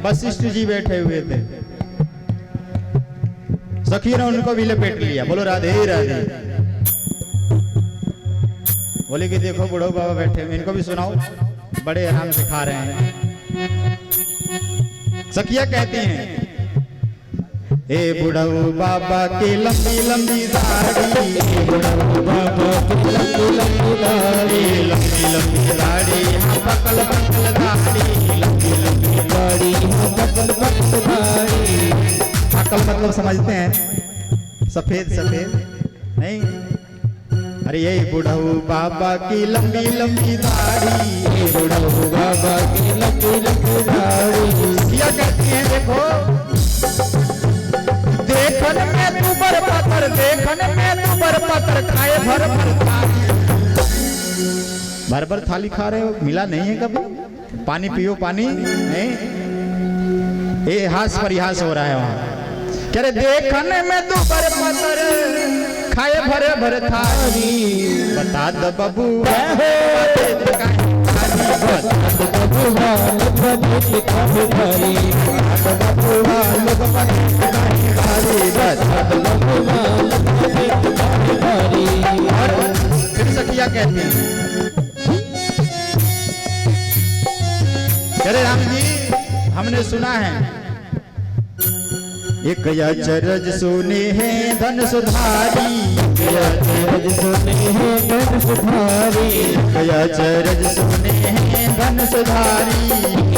वशिष्ठ जी बैठे हुए थे। सखी ने उनको भी लपेट लिया। बोलो राधे राधे। बोले कि देखो बुढ़ो बाबा बैठे हुए, इनको भी सुनाओ, बड़े आराम से खा रहे हैं। सखिया कहती हैं, ए बुढ़ऊ बाबा की लंबी लंबी दाढ़ी, बुढ़ऊ बाबा की लंबी लंबी दाढ़ी, लंबी लंबी दाढ़ी, पकल पकल दाढ़ी, लंबी लंबी दाढ़ी पकल पकल दाढ़ी। पकल मतलब समझते हैं, सफेद सफेद नहीं, अरे ये बुढ़ऊ बाबा की लंबी लंबी दाढ़ी, बुढ़ऊ बाबा की लंबी लंबी दाढ़ी। क्या कहती हैं, देखो देखन में तू बर पत्थर, देखन में तू बर पत्थर, खाए भर भर थाली। भर भर थाली खा रहे हो, मिला नहीं है कभी? पानी पियो, पानी नहीं। ये हास परिहास हो रहा है वहां। कह रहे देखन में तू बर पत्थर, खाए भरे भरे थाली। बता द बबुआ फिर सखिया कहती हैं, अरे राम जी हमने सुना है एक अचरज सुने हैं धन सुधारी, अचरज सुने हैं धन सुधारी, अचरज सुने हैं धन सुधारी,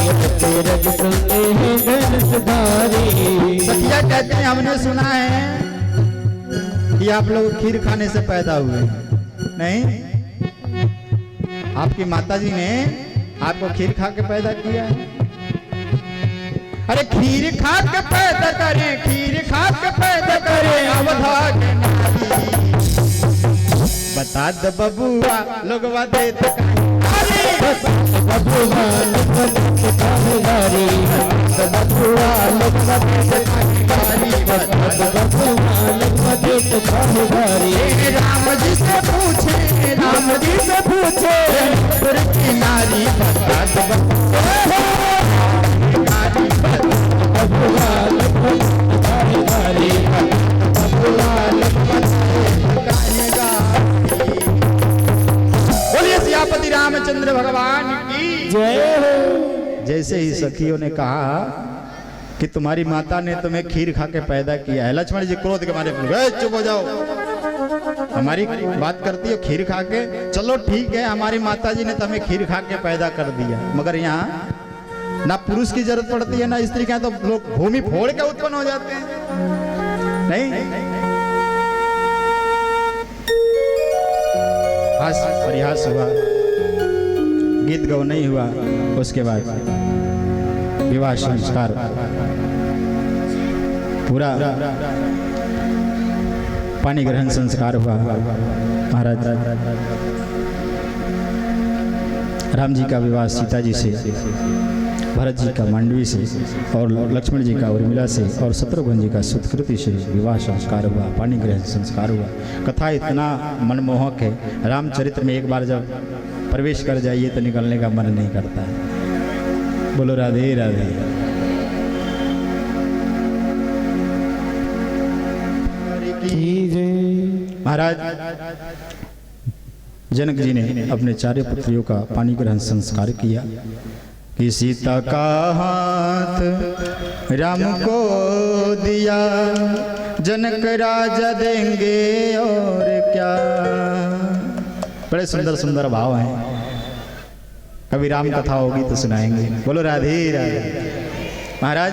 अचरज सुने हैं धन सुधारी। सखिया कहते हैं हमने सुना है कि आप लोग खीर खाने से पैदा हुए, नहीं? आपकी माताजी ने आपको खीर खा के पैदा किया है। अरे खीर खा के पैदा करें, खीर खा के पैदा करें अवधा के नारी। बता द बबुआ लोगवा देत बबुआ लोगवा देत काहेदारी, बबुआ लोगवा देत काहेदारी, बबुआ लोगवा देत काहेदारी। राम जी से पूछे, राम जी से पूछे पुर की नारी। बता द बबुआ बोलिए सियापति रामचंद्र भगवान की जय हो। जैसे ही सखियों ने कहा कि तुम्हारी माता ने तुम्हें खीर खा के पैदा किया है, लक्ष्मण जी क्रोध के मारे चुप हो जाओ, हमारी बात करती हो खीर खा के? चलो ठीक है, हमारी माता जी ने तुम्हें खीर खा के पैदा कर दिया, मगर यहाँ ना पुरुष की जरूरत पड़ती है ना स्त्री का, तो लोग भूमि फोड़ के उत्पन्न हो जाते हैं, नहीं? हास परिहास हुआ, गीत गौ नहीं हुआ। उसके बाद विवाह संस्कार पूरा पानी ग्रहण संस्कार हुआ। महाराज राम जी का विवाह सीता जी से, भरत जी का मांडवी से, और लक्ष्मण जी का उर्मिला से, और शत्रुघ्न जी का सुतकृति से विवाह संस्कार हुआ, पानी ग्रहण संस्कार हुआ। कथा इतना मनमोहक है, रामचरित्र में एक बार जब प्रवेश कर जाइए तो निकलने का मन नहीं करता है। बोलो राधे राधे। महाराज जनक जी ने अपने चारों पुत्रियों का पानी ग्रहण संस्कार किया कि सीता का हाथ राम को दिया, जनक राजा देंगे और क्या। बड़े सुंदर सुंदर भाव हैं, कभी राम कथा होगी तो सुनाएंगे। बोलो राधे राधे। महाराज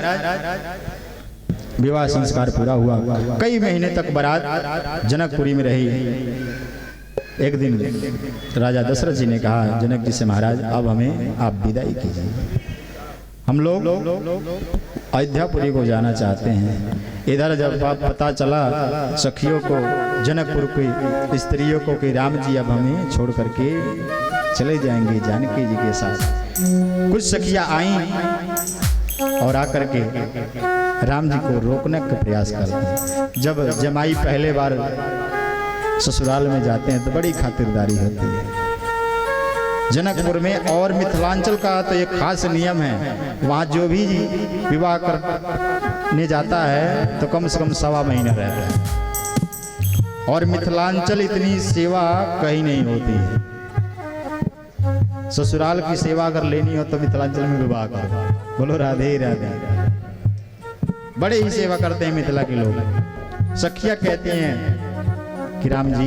विवाह संस्कार पूरा हुआ, कई महीने तक बारात जनकपुरी में रही। एक दिन राजा दशरथ जी ने कहा जनक जी से, महाराज अब हमें आप विदाई कीजिए, हम लोग अयोध्यापुरी को जाना चाहते हैं। इधर जब पता चला सखियों को, जनकपुर की स्त्रियों को कि राम जी अब हमें छोड़ करके चले जाएंगे जानकी जी के साथ, कुछ सखियां आईं और आकर के राम जी को रोकने का प्रयास करते हैं। जब जमाई पहले बार ससुराल में जाते हैं तो बड़ी खातिरदारी होती है। जनकपुर में। और मिथिलांचल का तो एक खास नियम है, वहाँ जो भी विवाह करने जाता है तो कम से कम 1.25 महीना रहता है। और मिथिलांचल इतनी सेवा कहीं नहीं होती है। ससुराल की सेवा अगर लेनी हो तो मिथिलांचल में विवाह करो। बोलो राधे राधे। बड़े ही सेवा करते हैं मिथिला के लोग। सखिया कहते हैं कि राम जी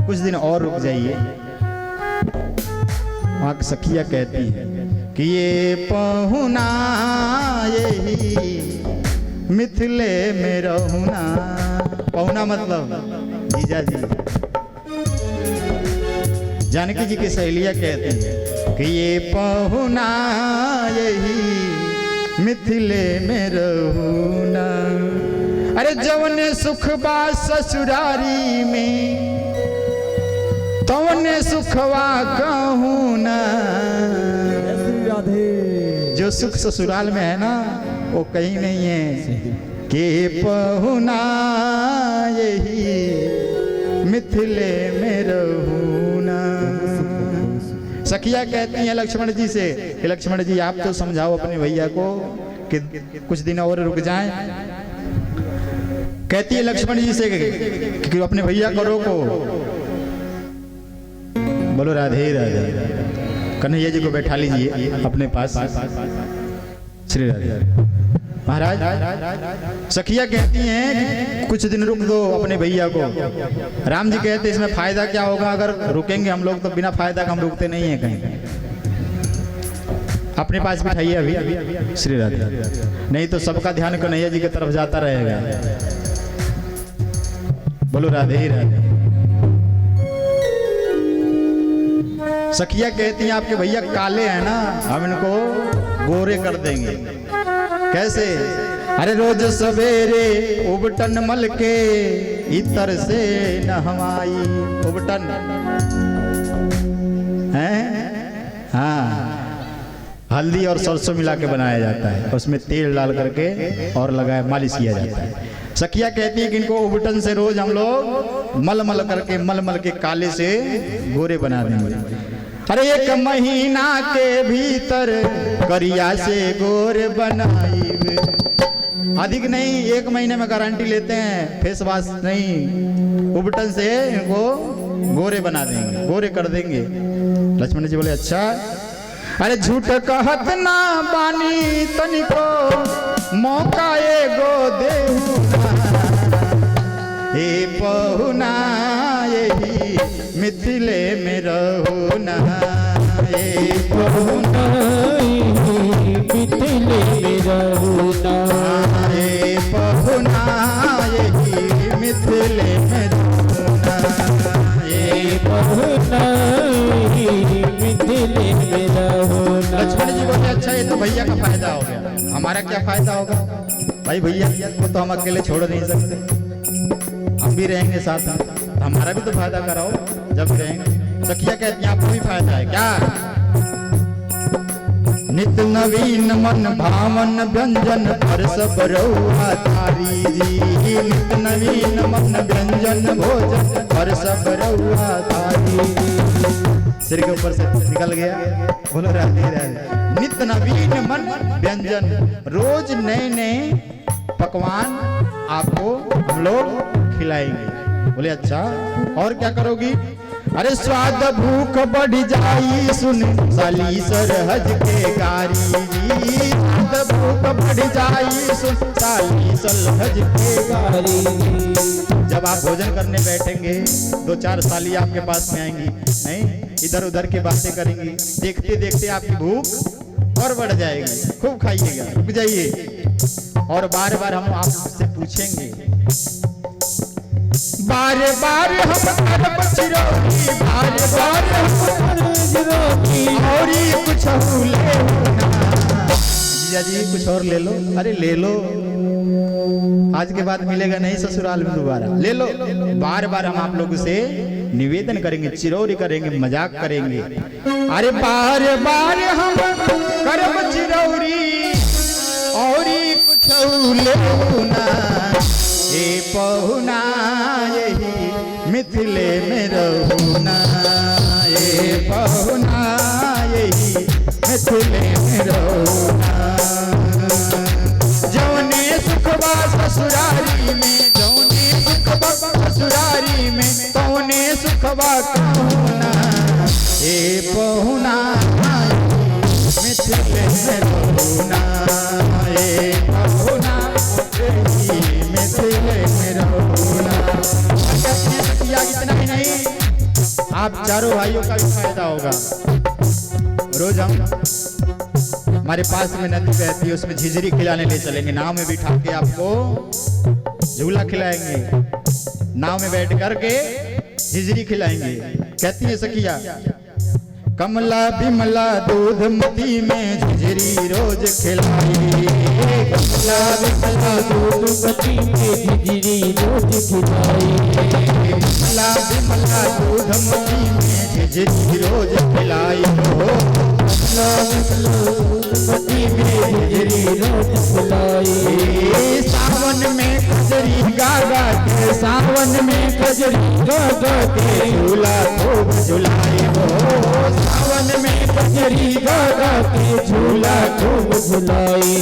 कुछ दिन और रुक जाइए। वहाँ की सखिया कहती है कि ये पहुना यही मिथिले में रहुना। पहुना मतलब जीजा जी। जानकी जी की सहेलियां कहती है कि ये पहुना यही मिथिले में रहुना। अरे जवने सुख बा ससुरारी में तवने सुखवा कहूँ ना। जो सुख ससुराल में है ना वो कहीं नहीं है। के पहुना यही मिथिले में रहूना। सखिया कहती हैं लक्ष्मण जी से कि लक्ष्मण जी आप तो समझाओ अपने भैया को कि कुछ दिन और रुक जाएं। कहती है लक्ष्मण जी से कि अपने भैया को रोको। बोलो राधे राधे। कन्हैया जी को बैठा लीजिए अपने पास। श्री राधे। महाराज सखिया कहती हैं कि कुछ दिन रुक दो अपने भैया को। राम जी कहते इसमें फायदा क्या होगा, अगर रुकेंगे हम लोग तो बिना फायदा का हम रुकते नहीं है कहीं। अपने पास बिठाइए अभी श्री राधे, नहीं तो सबका ध्यान कन्हैया जी की तरफ जाता रहेगा। बोलो राधे राधे। सखिया कहती हैं आपके भैया काले हैं ना, हम इनको गोरे कर देंगे। कैसे? अरे रोज सवेरे उबटन मल के इतर से नहवाई। उबटन है हाँ, हल्दी और सरसों मिला के बनाया जाता है, उसमें तेल डाल करके और लगाया मालिश किया जाता है। सखिया कहती है कि इनको उबटन से रोज हम लोग मल मल के काले से गोरे बना देंगे। अरे 1 महीना के भीतर करिया से गोरे बनाई। अधिक नहीं, 1 महीने में गारंटी लेते हैं, फेस वॉश नहीं, उबटन से इनको गोरे बना देंगे, गोरे कर देंगे। लक्ष्मण जी बोले अच्छा। अरे झूठ कहत ना बानी तनिको मौका एगो देहू हे पहुना यही मिथिले में रहुना। हे पहुना मिथिले में रहुना। हे पहुना यही मिथिले में रहुना। हे पहुना मिथिले में रहुना। लक्ष्मण जी बोले अच्छा ये तो भैया का फायदा हो गया, हमारा क्या फायदा होगा? भाई भैया को तो हम अकेले छोड़ नहीं सकते, हम भी रहेंगे साथ में, हमारा भी तो फायदा कराओ जब रहेंगे। सखिया कहती हैं आपको भी फायदा है क्या? नित नवीन मन भावन व्यंजन पर सब रहुआ तारी जी। नित नवीन मन व्यंजन भोजन पर सब रहुआ तारी। सिर के ऊपर से निकल गया। बोलो राधे राधे। नित नवीन मन व्यंजन, रोज नए नए पकवान आपको हम लोग खिलाएंगे। बोले अच्छा और क्या करोगी? अरे स्वाद भूख बढ़ जाई सुन साली सरहज के गारी। स्वाद भूख बढ़ जाई सुन साली सरहज के गारी। जब आप भोजन करने बैठेंगे 2-4 साली आपके पास में आएंगी, नहीं इधर उधर की बातें करेंगी, देखते देखते आपकी भूख और बढ़ जाएगी। खूब खाइएगा, रुक जाइए। और बार बार हम आपसे पूछेंगे, बार बार हम करब चिरौरी, बार बार हम करब चिरौरी, और कुछ ले जीजा जी कुछ और ले लो। अरे ले लो, आज के बाद मिलेगा नहीं ससुराल में दोबारा, ले लो। बार बार हम आप लोगों से निवेदन करेंगे, चिरौरी करेंगे, मजाक करेंगे। अरे बार बार हम करब चिरौरी और कुछ ले ना। हे पहुना यही मिथिले में रहुना। हे पहुना मिथिले में रहुना। जौने सुखबा ससुरारी में, जौने सुखबा ससुरारी में, तौने सुखबा कहूना। हे पहुना मिथिले में रहुना, हे पहुना मिथिले में रहुना। इतना ही नहीं, आप चारों भाइयों का भी फायदा होगा। रोज हम हमारे पास में नदी बहती है, उसमें झिझरी खिलाने ले चलेंगे, नाव में बिठा के आपको झूला खिलाएंगे, नाव में बैठ करके झिझरी खिलाएंगे। कहती है सखिया, कमला बिमला दूध मती में झिझरी रोज खिलाई। कमला बिमला दूध मती में झिझरी रोज खिलाई। कमला बिमला दूध मती में झिझरी रोज खिलाई। कमला बिमला दूध मती में झिझरी रोज खिलाई। सावन में खजरी गागा के, सावन में खजरी गागा के, झूला खूब झुलाई हो। सावन में खजरी गागा के, झूला खूब झुलाई।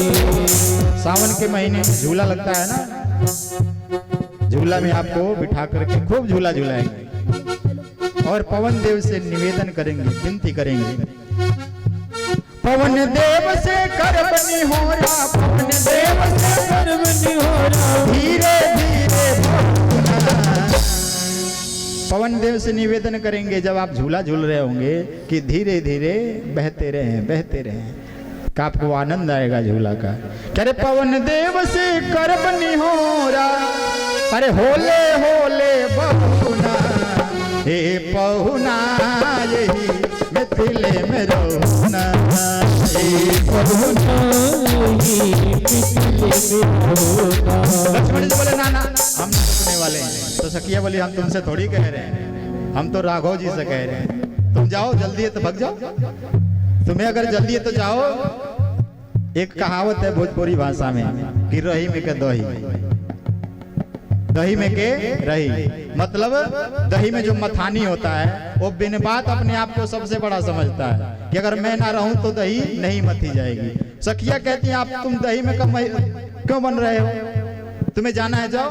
सावन के महीने में झूला लगता है ना, झूला में आपको बिठा करके खूब झूला झुलाएंगे। और पवन देव से निवेदन करेंगे, विनती करेंगे, पवन देव से कर बनी हो रहा, पवन देव से कर बनी हो रहा, धीरे धीरे पवन देव से निवेदन करेंगे जब आप झूला झूल रहे होंगे कि धीरे धीरे बहते रहें, बहते रहें, का आपको आनंद आएगा झूला का। करे पवन देव से कर बनी हो रहा, अरे होले होले बहुना। हे पहुना यही मिथिले में रहुना। लक्ष्मण जी बोले ना ना हम नहीं सुनने वाले हैं। तो सखिया बोली हम तुमसे थोड़ी कह रहे हैं, हम तो राघव जी से कह रहे हैं। तुम जाओ, जल्दी है तो भग जाओ, तुम्हें अगर जल्दी है तो जाओ। एक कहावत है भोजपुरी भाषा में कि रही में के दही, दही में के रही, मतलब दही में जो मथानी होता है वो बिन बात अपने आप को सबसे बड़ा समझता है कि अगर मैं ना रहूं तो दही नहीं मथी जाएगी। सखिया कहती हैं आप तुम दही में क्यों बन रहे हो, तुम्हें जाना है जाओ,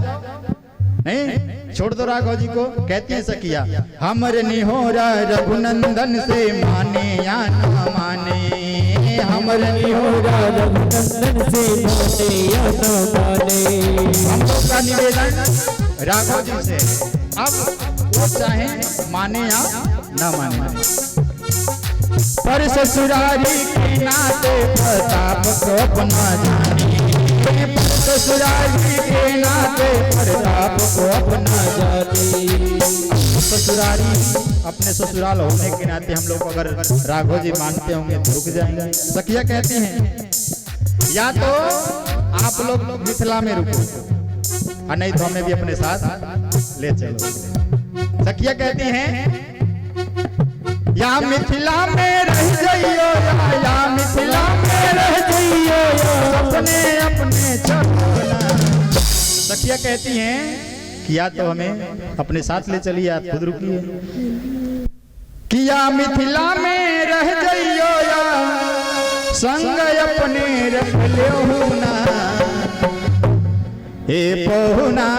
नहीं छोड़ दो राघव जी को। कहती है सखिया, हमरे निहोरा रघुनंदन से माने या ना माने, हमरे निहोरा रघुनंदन से माने या ना माने। हम लोग का निवेदन राघव जी से, अब वो चाहे माने या ना माने। पर ससुरारी के नाते प्रताप को अपना जाने, ससुरारी के नाते प्रताप को अपना जाने। ससुरारी अपने ससुराल होने के नाते हम लोग अगर राघव जी मानते होंगे तो रुक जाएंगे। सखिया कहती हैं या तो आप लोग मिथिला में रुको और नहीं तो हमें भी अपने साथ ले चलो। सखिया कहती हैं या मिथिला में रह जाइयो, या मिथिला में रह जाइयो, अपने अपने छोड़ना। सखिया कहती हैं कि या तो हमें अपने साथ ले चलिए, आप खुद रुकिए। कि या मिथिला में रह जाइयो, या संग अपने रख लो ना। हे पहुना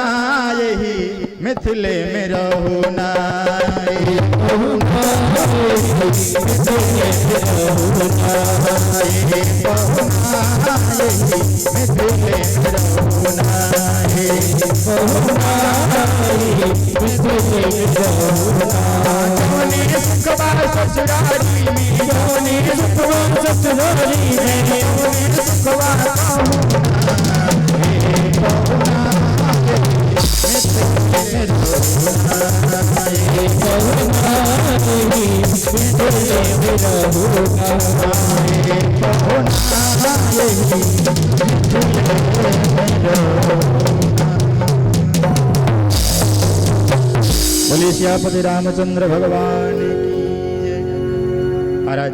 यही मिथिले में रहुना। बोलिए सियापति रामचंद्र भगवान की जय। महाराज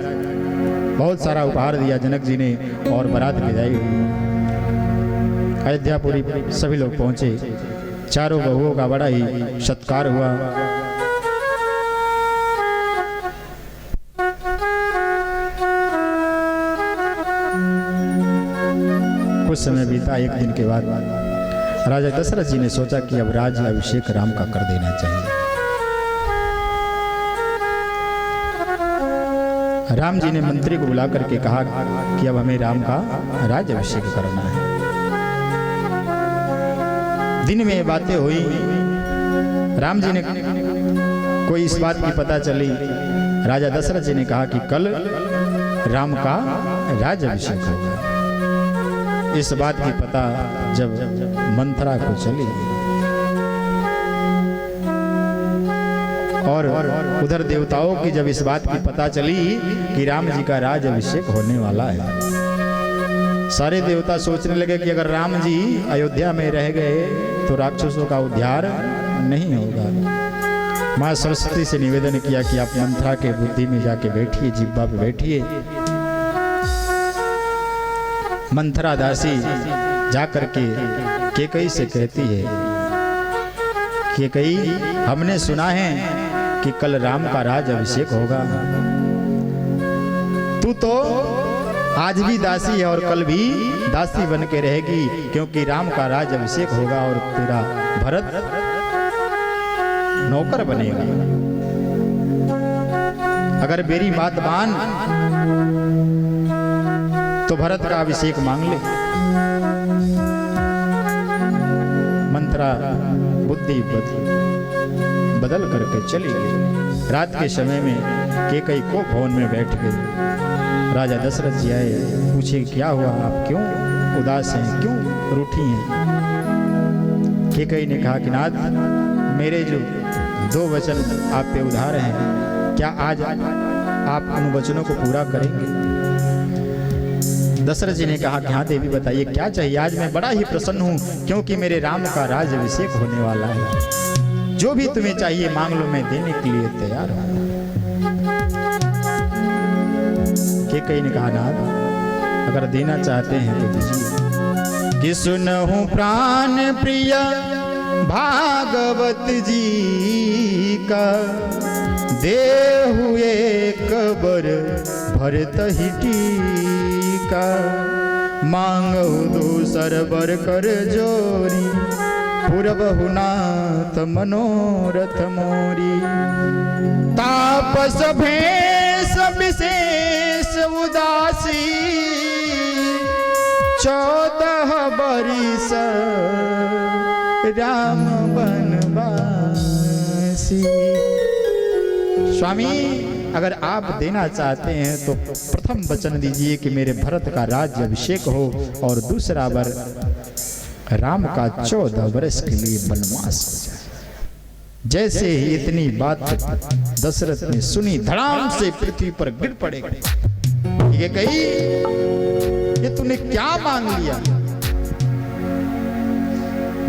बहुत सारा उपहार दिया जनक जी ने और बारात विदाई हुई। अयोध्यापुरी सभी लोग पहुंचे, चारों बहुओं का बड़ा ही सत्कार हुआ। कुछ समय बीता। एक दिन के बाद राजा दशरथ जी ने सोचा कि अब राज्य अभिषेक राम का कर देना चाहिए। राम जी ने मंत्री को बुला करके कहा कि अब हमें राम का राज्य अभिषेक करना है। दिन में ये बातें हुई। राम जी ने कोई इस बात की पता चली, राजा दशरथ जी ने कहा कि कल राम का राज्य अभिषेक होगा। इस बात की पता जब मंथरा को चली और उधर देवताओं की जब इस बात की पता चली कि राम जी का राज्य अभिषेक होने वाला है, सारे देवता सोचने लगे कि अगर राम जी अयोध्या में रह गए तो राक्षसों का उद्धार नहीं होगा। मां सरस्वती से निवेदन किया कि आप मंथरा के बुद्धि में जाके बैठिए, जिब्बा पे बैठिए। मंथरा दासी जाकर के केकई से कहती है, केकई हमने सुना है कि कल राम का राज अभिषेक होगा। तू तो आज भी दासी है और कल भी दासी बन के रहेगी, क्योंकि राम का राज अभिषेक होगा और तेरा भरत नौकर बनेगा। अगर मेरी बात मान तो भरत का अभिषेक मांग ले। मंथरा बुद्धि बदल करके चली गई। रात के समय में केकई को भवन में बैठ गई। राजा दशरथ जी आए, पूछे क्या हुआ, आप क्यों उदास हैं, क्यों रूठी हैं? केकई ने कहा कि नाथ, मेरे जो 2 वचन आप पे उधार हैं, क्या आज आप उन वचनों को पूरा करेंगे? दशरथ जी ने कहा कि हाँ देवी बताइए क्या चाहिए। आज मैं बड़ा ही प्रसन्न हूँ क्योंकि मेरे राम का राज्य अभिषेक होने वाला है। जो भी तुम्हें चाहिए मांग लो, मैं देने के लिए तैयार हूँ। केकई ने कहा नाथ, अगर देना चाहते हैं तो दीजिए। कि सुनहु प्राण प्रिय भागवत जी का, देहु एक बर भरत ही टीका। मांगो दूसर बर कर जोरी, पुरबहु नाथ मनोरथ मोरी। तापस भेष विशेष उदासी, 14 बरिस राम बनवासी। स्वामी अगर आप देना चाहते हैं तो प्रथम वचन दीजिए कि मेरे भरत का राज्य अभिषेक हो और दूसरा वर राम का 14 वर्ष के लिए वनवास हो जाए। जैसे ही इतनी बात दशरथ ने सुनी, धड़ाम से पृथ्वी पर गिर पड़े। ये कही, ये तूने क्या मांग लिया?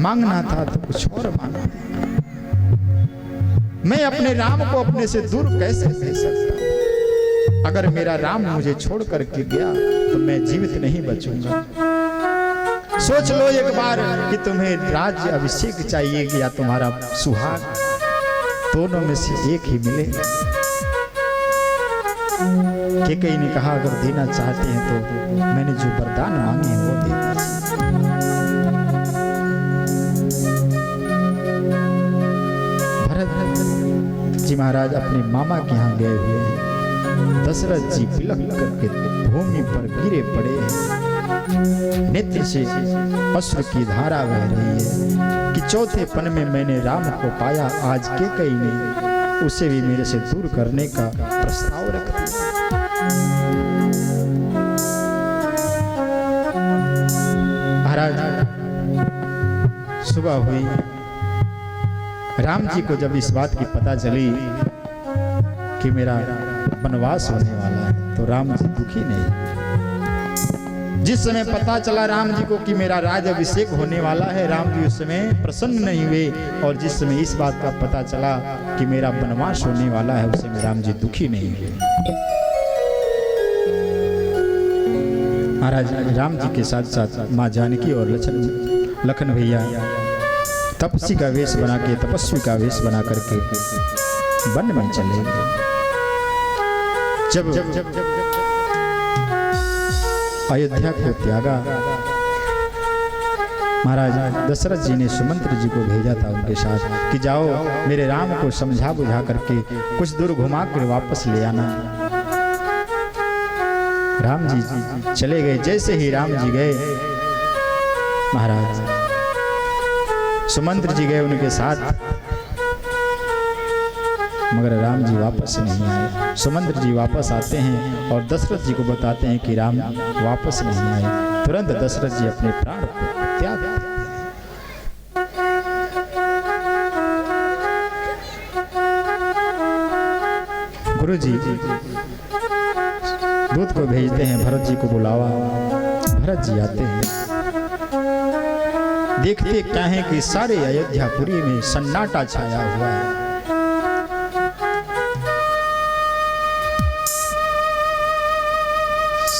मांगना था तो कुछ और मांगा। मैं अपने राम को अपने से दूर कैसे रह सकता? अगर मेरा राम मुझे छोड़ करके गया तो मैं जीवित नहीं बचूंगा। सोच लो एक बार कि तुम्हें राज्य अभिषेक चाहिए या तुम्हारा सुहाग, दोनों में से एक ही मिले। केकई ने कहा अगर देना चाहते हैं तो मैंने जो वरदान मांगे हैं वो दे दीजिए। जी महाराज अपने मामा के यहाँ गए हुए हैं। दशरथ जी बिलख करके भूमि पर गिरे पड़े हैं। नेत्र से अश्रु की धारा बह रही है कि चौथे पन में मैंने राम को पाया, आज केकई ने उसे भी मेरे से दूर करने का प्रस्ताव रख दिया। महाराज सुबह हुई, राम जी को जब इस बात की पता चली कि मेरा वनवास होने वाला है तो राम जी दुखी नहीं। जिस समय पता चला राम जी को कि मेरा राज अभिषेक होने वाला है, राम जी उस समय प्रसन्न नहीं हुए, और जिस समय इस बात का पता चला कि मेरा वनवास होने वाला है उस समय राम जी दुखी नहीं हुए। महाराज राम जी के साथ साथ माँ जानकी और लखन भैया तपस्वी का वेश बना के, तपस्वी का वेश बना करके वन में चले गए। जब अयोध्या को त्यागा, महाराज दशरथ जी ने सुमंत्र जी को भेजा था उनके साथ कि जाओ मेरे राम को समझा बुझा करके कुछ दूर घुमा कर वापस ले आना। राम जी चले गए। जैसे ही राम जी गए महाराज सुमंत्र जी गए उनके साथ, मगर राम जी वापस नहीं आए। सुमंत्र जी वापस आते हैं और दशरथ जी को बताते हैं कि राम वापस नहीं आए। तुरंत दशरथ जी अपने प्राण को त्याग दिए। गुरु जी दूत को भेजते हैं, भरत जी को बुलावा। भरत जी आते हैं, देखते क्या है कि सारे अयोध्यापुरी में सन्नाटा छाया हुआ है।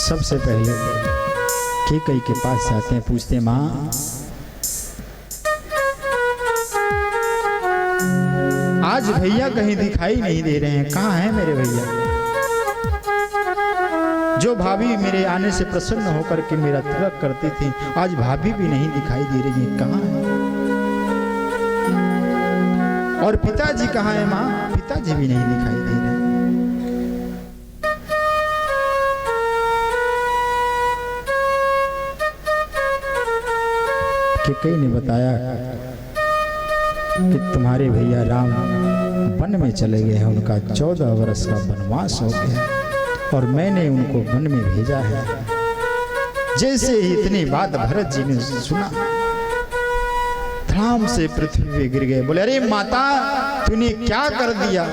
सबसे पहले कैकेयी के पास जाते हैं, पूछते हैं माँ आज भैया कहीं दिखाई नहीं दे रहे हैं, कहाँ हैं मेरे भैया? जो भाभी मेरे आने से प्रसन्न होकर के मेरा तिलक करती थी, आज भाभी भी नहीं दिखाई दे रही है, कहाँ है? और पिताजी कहाँ है माँ? पिताजी भी नहीं दिखाई दे रहे। कैकेयी ने बताया कि तुम्हारे भैया राम वन में चले गए हैं, उनका 14 वर्ष का वनवास हो गया और मैंने उनको वन में भेजा है। जैसे ही इतनी बात भरत जी ने सुना, धड़ाम से पृथ्वी पे गिर गए। बोले अरे माता तूने क्या कर दिया?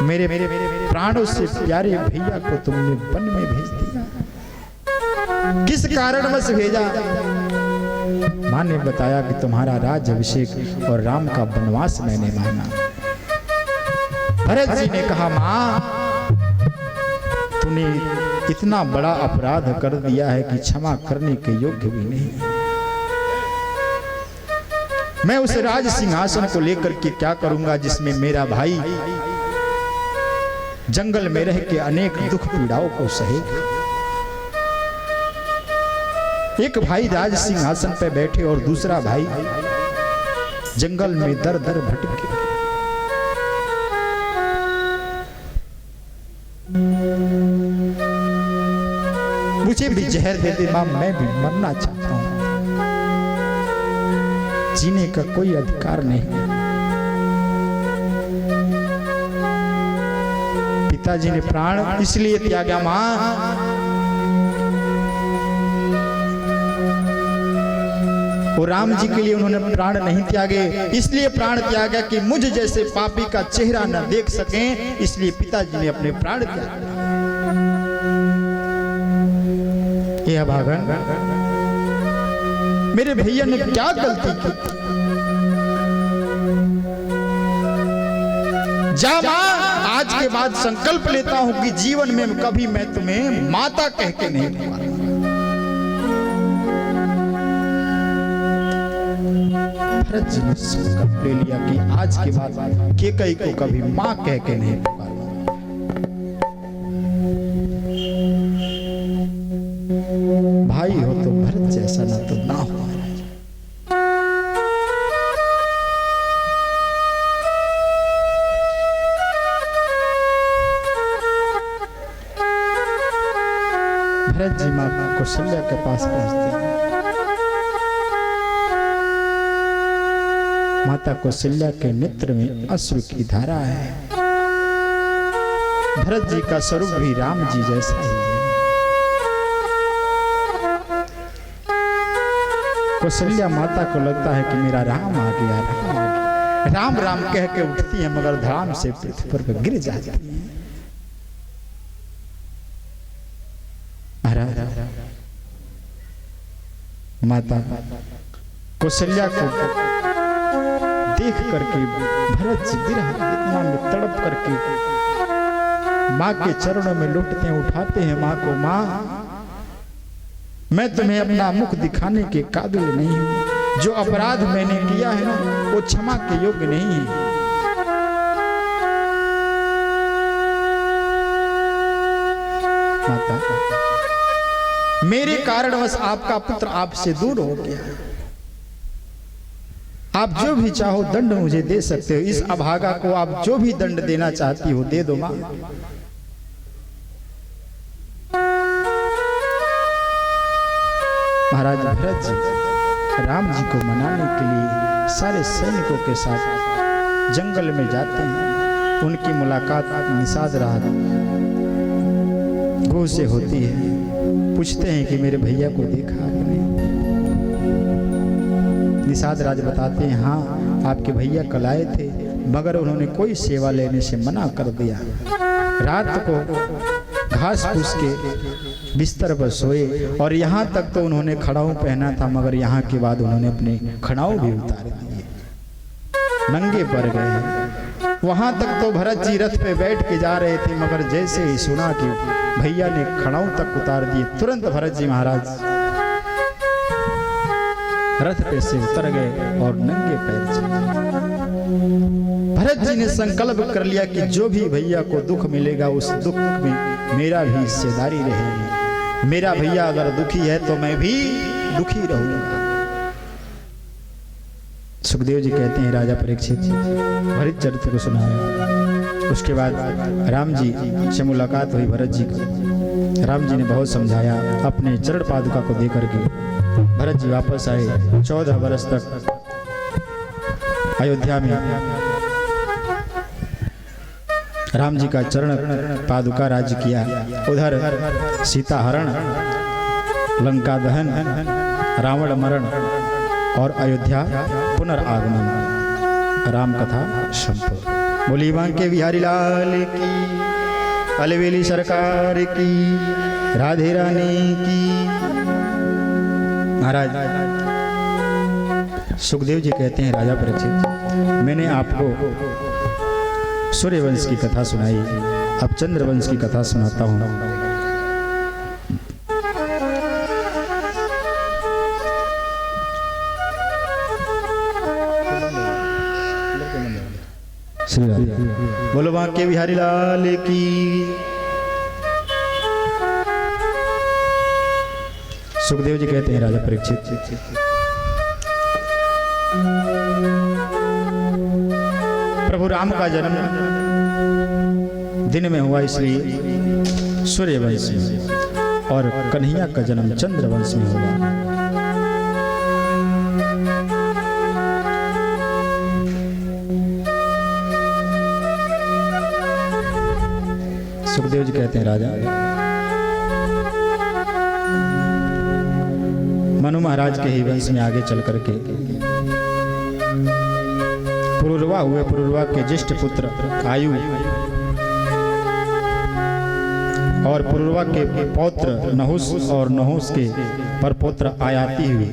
मेरे प्राणों से प्यारे भैया को तुमने वन में भेज दिया, किस कारणवश भेजा? मां ने बताया कि तुम्हारा राज्याभिषेक और राम का वनवास मैंने मांगा। भरत जी ने कहा मां तूने इतना बड़ा अपराध कर दिया है कि क्षमा करने के योग्य भी नहीं। मैं उस राज सिंहासन को लेकर के क्या करूंगा जिसमें मेरा भाई जंगल में रह के अनेक दुख पीड़ाओं को सहेगा। एक भाई राज सिंहासन पर बैठे और दूसरा भाई जंगल में दर दर भटके। मुझे भी जहर दे दे मां, मैं भी मरना चाहता हूं, जीने का कोई अधिकार नहीं। पिताजी ने प्राण इसलिए त्यागा मां, और राम जी के लिए उन्होंने प्राण नहीं त्यागे, इसलिए प्राण त्यागा कि मुझ जैसे पापी का चेहरा न देख सकें, इसलिए पिताजी ने अपने प्राण त्यागे। यह भागन मेरे भैया ने क्या गलती की? जा मां, आज के बाद संकल्प लेता हूं कि जीवन में कभी मैं तुम्हें माता कह के नहीं पुकारूंगा। भरत जी ने संकल्प ले लिया कि आज के बाद कैकेयी को कभी मां कह के नहीं पुकारूंगा। भाई हो तो भरत जैसा ना तो ना हो। भरत जी मां कौशल्या के पास पहुंचते हैं। माता कौशल्या के नेत्र में अश्रु की धारा है। भरत जी का स्वरूप भी राम जी जैसा ही है। कौशल्या माता को लगता है कि मेरा राम आ गया, राम आ गया। राम राम कह के उठती है, मगर धड़ाम से पृथ्वी पर गिर जाती है। माता कौशल्या को देख करके भरत जी विरह वेदना में तड़प करके मां के चरणों में लौटते हैं, उठाते हैं मां को। मां, मैं तुम्हें अपना मुख दिखाने के काबिल नहीं हूं, जो अपराध मैंने किया है ना वो क्षमा के योग्य नहीं है। माता मेरे कारणवश आपका पुत्र आपसे दूर हो गया। आप जो भी चाहो दंड मुझे दे सकते हो। इस अभागा को आप जो भी दंड देना चाहती हो दे दो मां। महाराज भरत जी राम जी को मनाने के लिए सारे सैनिकों के साथ जंगल में जाते हैं। उनकी मुलाकात निषाद राज गो से होती है। पूछते हैं कि मेरे भैया को देखा आपने? निषाद राज बताते हैं हाँ आपके भैया कल आए थे, मगर उन्होंने कोई सेवा लेने से मना कर दिया। रात को घास फूस के बिस्तर पर सोए और यहाँ तक तो उन्होंने खड़ाऊ पहना था, मगर यहाँ के बाद उन्होंने अपने खड़ाऊ भी उतार दिए, नंगे पड़ गए। वहां तक तो भरत जी रथ पे बैठ के जा रहे थे, मगर जैसे ही सुना कि भैया ने खड़ाऊ तक उतार दिए, तुरंत भरत जी महाराज रथ पे से उतर गए और नंगे पैर चले। भरत जी ने संकल्प कर लिया कि जो भी भैया को दुख मिलेगा उस दुख में मेरा भी हिस्सेदारी रहेगी। मेरा भैया अगर दुखी है तो मैं भी दुखी रहूंगा। सुखदेव जी कहते हैं राजा परीक्षित भरत चरित्र को सुनाया। उसके बाद राम जी से मुलाकात हुई भरत जी की। राम जी ने बहुत समझाया, अपने चरण पादुका को देकर के भरत जी वापस आए। 14 वर्ष तक अयोध्या में राम जी का चरण पादुका राज्य किया। उधर सीता हरण, लंका दहन, रावण मरण और अयोध्या पुनर्आगमन, राम कथा संपूर्ण। बोली बांके बिहारी लाल की, अलवेली सरकार की, राधे रानी की। महाराज सुखदेव जी कहते हैं राजा परीक्षित मैंने आपको सूर्यवंश की कथा सुनाई, अब चंद्रवंश की कथा सुनाता हूँ। बोलो बांके बिहारी लाल की। सुखदेव जी कहते हैं राजा परीक्षित प्रभु राम का जन्म दिन में हुआ इसलिए सूर्यवंश में, और कन्हैया का जन्म चंद्रवंश में हुआ। सुखदेव जी कहते हैं राजा मनु महाराज के ही वंश में आगे चल करके पुरुरवा हुए। पुरुरवा के ज्येष्ठ पुत्र आयु और पुरुरवा के पौत्र नहुस और नहुस के परपौत्र आयाति हुए।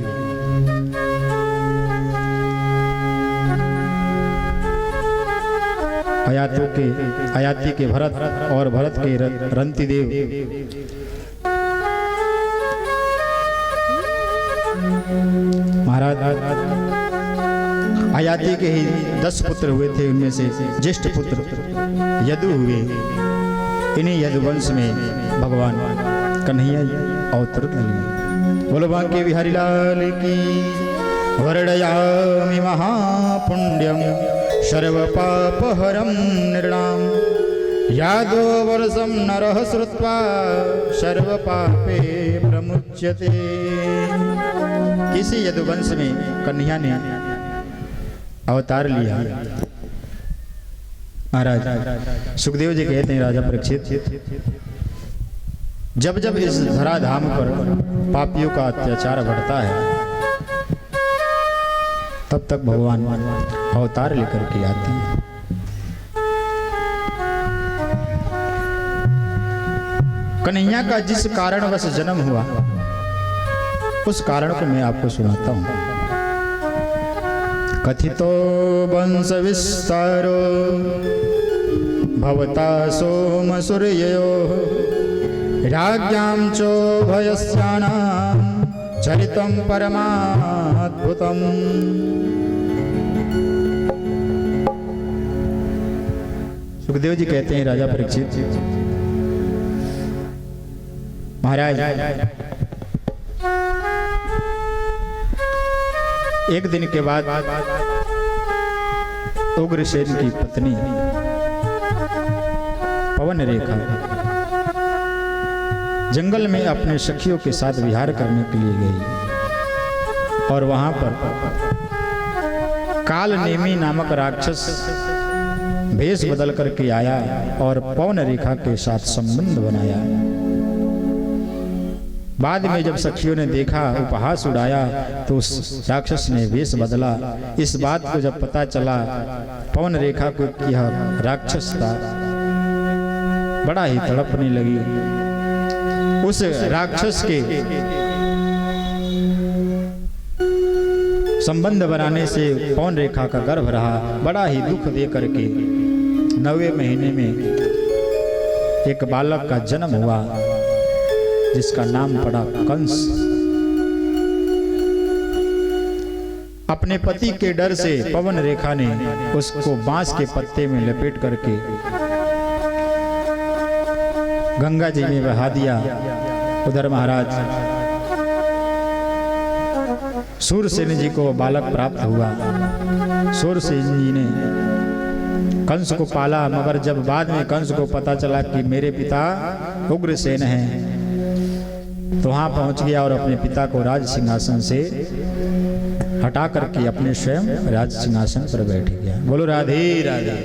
आयाति के भरत और भरत के रंतिदेव। महाराज आयाति के ही 10 पुत्र हुए थे, उनमें से ज्येष्ठ पुत्र यदु हुए। इन्हीं यदुवंश में भगवान कन्हैया अवतरित हुए। बोलो बांके बिहारी लाल की। वर्णयामि महापुण्यम सर्व पापहरम निर्णाम यादो वर्षम नरः श्रुत्वा सर्व पापे प्रमुच्यते। किसी यदुवंश में कन्हैया ने अवतार लिया। महाराज सुखदेव जी कहते हैं राजा परीक्षित जब जब इस धराधाम पर पापियों का अत्याचार बढ़ता है तब तक भगवान अवतार लेकर के आते हैं। कन्हैया का जिस कारणवश जन्म हुआ उस कारण को मैं आपको सुनाता हूं। कथितो वंश विस्तारो भवता सोम सूर्ययो राज्ञां चोभयस्यानां चरितं परमाद्भुतम्। सुखदेव जी कहते हैं राजा परीक्षित महाराज एक दिन के बाद उग्रसेन की पत्नी पवन रेखा जंगल में अपने सखियों के साथ विहार करने के लिए गई और वहां पर काल नेमी नामक राक्षस भेष बदल करके आया और पवन रेखा के साथ संबंध बनाया। बाद में जब सखियों ने देखा, उपहास उड़ाया, तो उस राक्षस ने वेश बदला। इस बात को जब पता चला पवन रेखा को कि यह राक्षस था, बड़ा ही तड़पने लगी। उस राक्षस के संबंध बनाने से पवन रेखा का गर्भ रहा। बड़ा ही दुख दे करके 9वें महीने में एक बालक का जन्म हुआ जिसका नाम पड़ा कंस। अपने पति के डर से पवन रेखा ने उसको बांस के पत्ते में लपेट करके गंगा जी में बहा दिया। उधर महाराज सूरसेन जी को बालक प्राप्त हुआ। सूरसेन जी ने कंस को पाला, मगर जब बाद में कंस को पता चला कि मेरे पिता उग्रसेन हैं, तो वहां पहुंच गया और अपने पिता को राज सिंहासन से हटा करके अपने स्वयं राज सिंहासन पर बैठ गया। बोलो राधे राधे,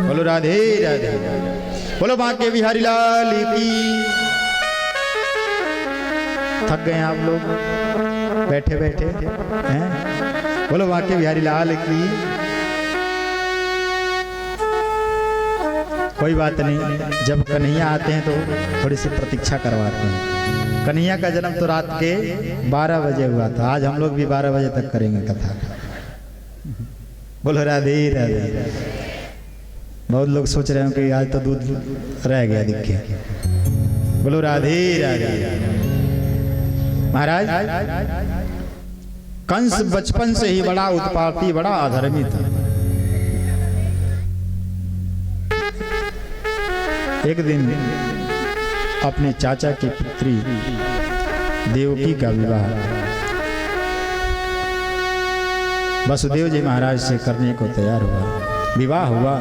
बोलो राधे राधे, बोलो बांके बिहारी लाल की। थक गए आप लोग बैठे बैठे हैं? बोलो बांके बिहारी लाल की। कोई बात नहीं, जब कन्हैया आते हैं तो थोड़ी सी प्रतीक्षा करवाते हैं। कन्हैया का जन्म तो रात के 12 बजे हुआ था। आज हम लोग भी 12 बजे तक करेंगे कथा। बोलो राधे राधे। बहुत लोग सोच रहे हो कि आज तो दूध रह गया दिखे। बोलो राधे राधे। महाराज कंस बचपन से ही बड़ा उत्पाती, बड़ा अधर्मी था। एक दिन अपने चाचा की पुत्री देवकी का विवाह वसुदेव जी महाराज से करने को तैयार हुआ। विवाह हुआ।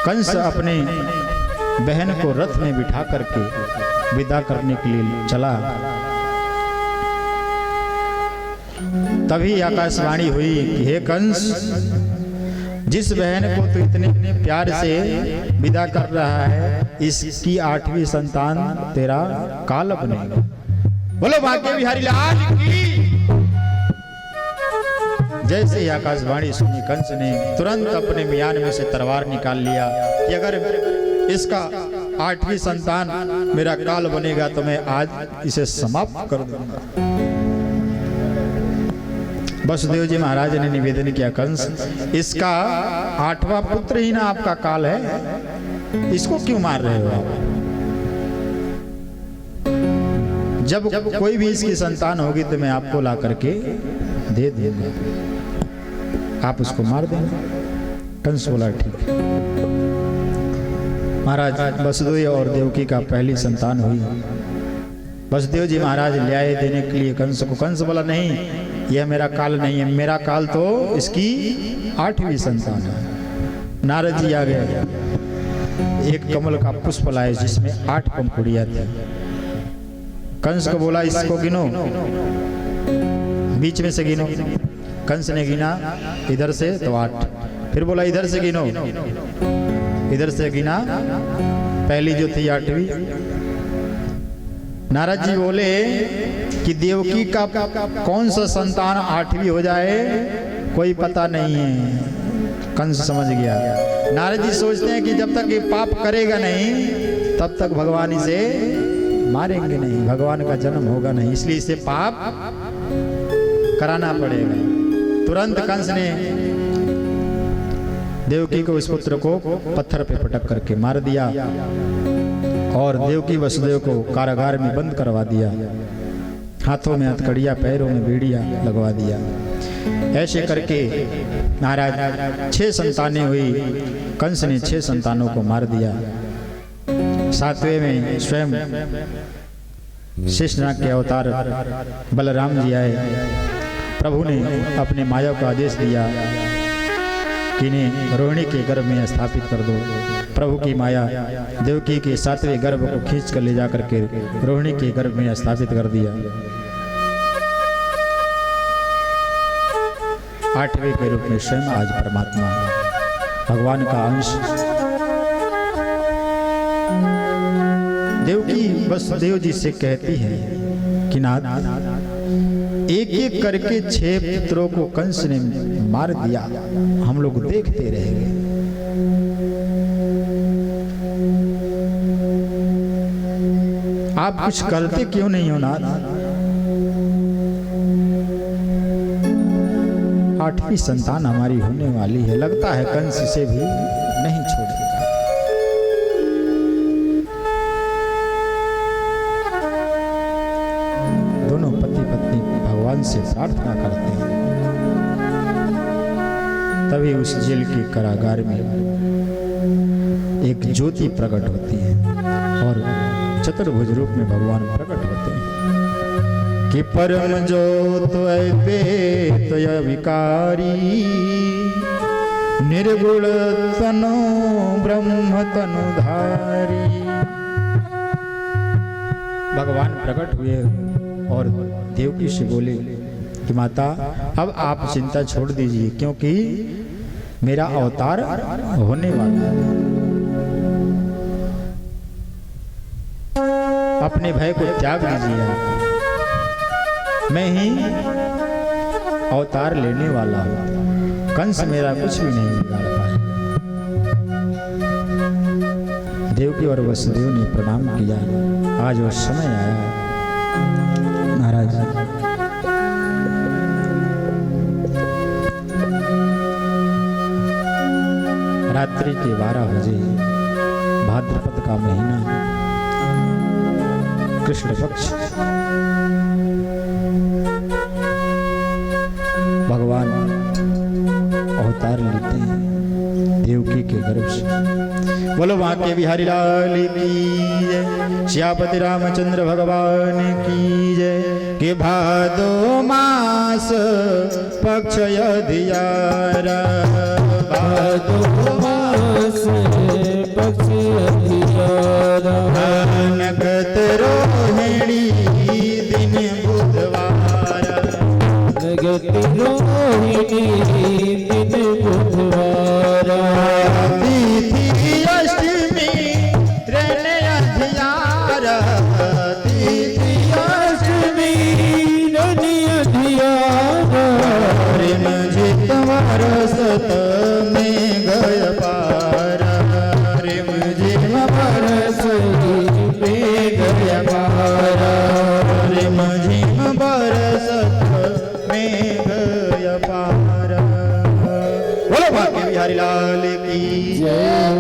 कंस अपने बहन को रथ में बिठा करके विदा करने के लिए चला। तभी आकाशवाणी हुई कि हे कंस, जिस बहन को तू इतने प्यार से विदा कर रहा है, इसकी 8वीं संतान तेरा काल बनेगा। बोलो बांके बिहारी लाल की। जैसे ही आकाशवाणी सुनी, कंस ने तुरंत अपने म्यान में से तलवार निकाल लिया कि अगर इसका 8वीं संतान मेरा काल बनेगा तो मैं आज इसे समाप्त कर दूंगा। वसुदेव जी महाराज ने निवेदन किया, कंस, इसका 8वां पुत्र ही ना आपका काल है, इसको क्यों मार रहे हो आप? जब कोई भी इसकी संतान होगी तो मैं आपको ला करके दे दूंगा, आप उसको मार देंगे। कंस बोला ठीक है। महाराज वसुदेव और देवकी का पहली संतान हुई। वसुदेव जी महाराज न्याय देने के लिए कंस को, कंस बोला नहीं, यह मेरा काल नहीं है, मेरा काल तो इसकी 8वीं संतान है। नारद जी आ गए, एक कमल का पुष्प लाए जिसमें 8 पंखुड़ियां थी। कंस को बोला इसको गिनो, बीच में से गिनो। कंस ने गिना इधर से तो 8, फिर बोला इधर से गिनो, इधर से गिना, पहली जो थी 8वीं। नारद जी बोले कि देवकी का कौन सा संतान 8वीं हो जाए कोई पता नहीं है। कंस समझ गया। नारद जी सोचते हैं कि जब तक ये पाप करेगा नहीं तब तक भगवान इसे मारेंगे नहीं, भगवान का जन्म होगा नहीं, इसलिए इसे पाप कराना पड़ेगा। तुरंत कंस ने देवकी को, इस पुत्र को पत्थर पे पटक करके मार दिया और देवकी वसुदेव को कारागार में बंद करवा दिया। हाथों में हथकड़िया, पैरों में बेड़िया लगवा दिया। ऐसे करके महाराज 6 संतानें हुई। कंस ने 6 संतानों को मार दिया। 7वें में स्वयं शेषनाग के अवतार बलराम जी आए। प्रभु ने अपने माया को आदेश दिया कि इन्हें रोहिणी के गर्भ में स्थापित कर दो। प्रभु की माया देवकी के 7वें गर्भ को खींच कर ले जाकर के रोहिणी के गर्भ में स्थापित कर दिया। 8वें के रूप में स्वयं आज परमात्मा भगवान का अंश देवकी वसुदेव जी से कहती है कि नाथ, एक एक करके 6 पुत्रों को कंस ने मार दिया, हम लोग देखते रह गए। आप कुछ करते क्यों नहीं हो नाथ? 8वीं संतान हमारी होने वाली है, लगता है कंस से भी नहीं छोड़ेगा। दोनों पति पत्नी भगवान से प्रार्थना करते हैं। तभी उस जेल के कारागार में एक ज्योति प्रकट होती है और चतुर्भुज रूप में भगवान प्रकट होते हैं कि परम ज्योत द्वैत विकारी निर्गुण तनो ब्रह्म तनुधारी। भगवान प्रकट हुए और देवकी से बोले कि माता, अब आप चिंता छोड़ दीजिए, क्योंकि मेरा अवतार होने वाला है। अपने भय को त्याग दीजिए, मैं ही अवतार लेने वाला हूं, कंस मेरा कुछ भी नहीं बिगाड़ पाएगा। देवकी और वसुदेव ने प्रणाम किया। आज वो समय आया महाराज। रात्रि के 12 बजे, भाद्रपद का महीना, कृष्ण पक्ष, भगवान अवतार लेते हैं देवकी के गर्भ से। बोलो वहां के बिहारी लाल की जय, श्यापति रामचंद्र भगवान की जय। के भादो मास पक्ष अधियारा, भादो मास पक्ष अधियारा, नगत रोहिणी दिन बुधवार, नगत रोहिणी दिन बुधवार, तिथि अष्टमी रण अधियार, तिथि अष्टमी रण अधियार, प्रेम जित वरसत में गय पार, प्रेम जित बरसत में गय पार, प्रेम जित बरसत में गय पार। बोलो भाग्य बिहारी लाल की जय।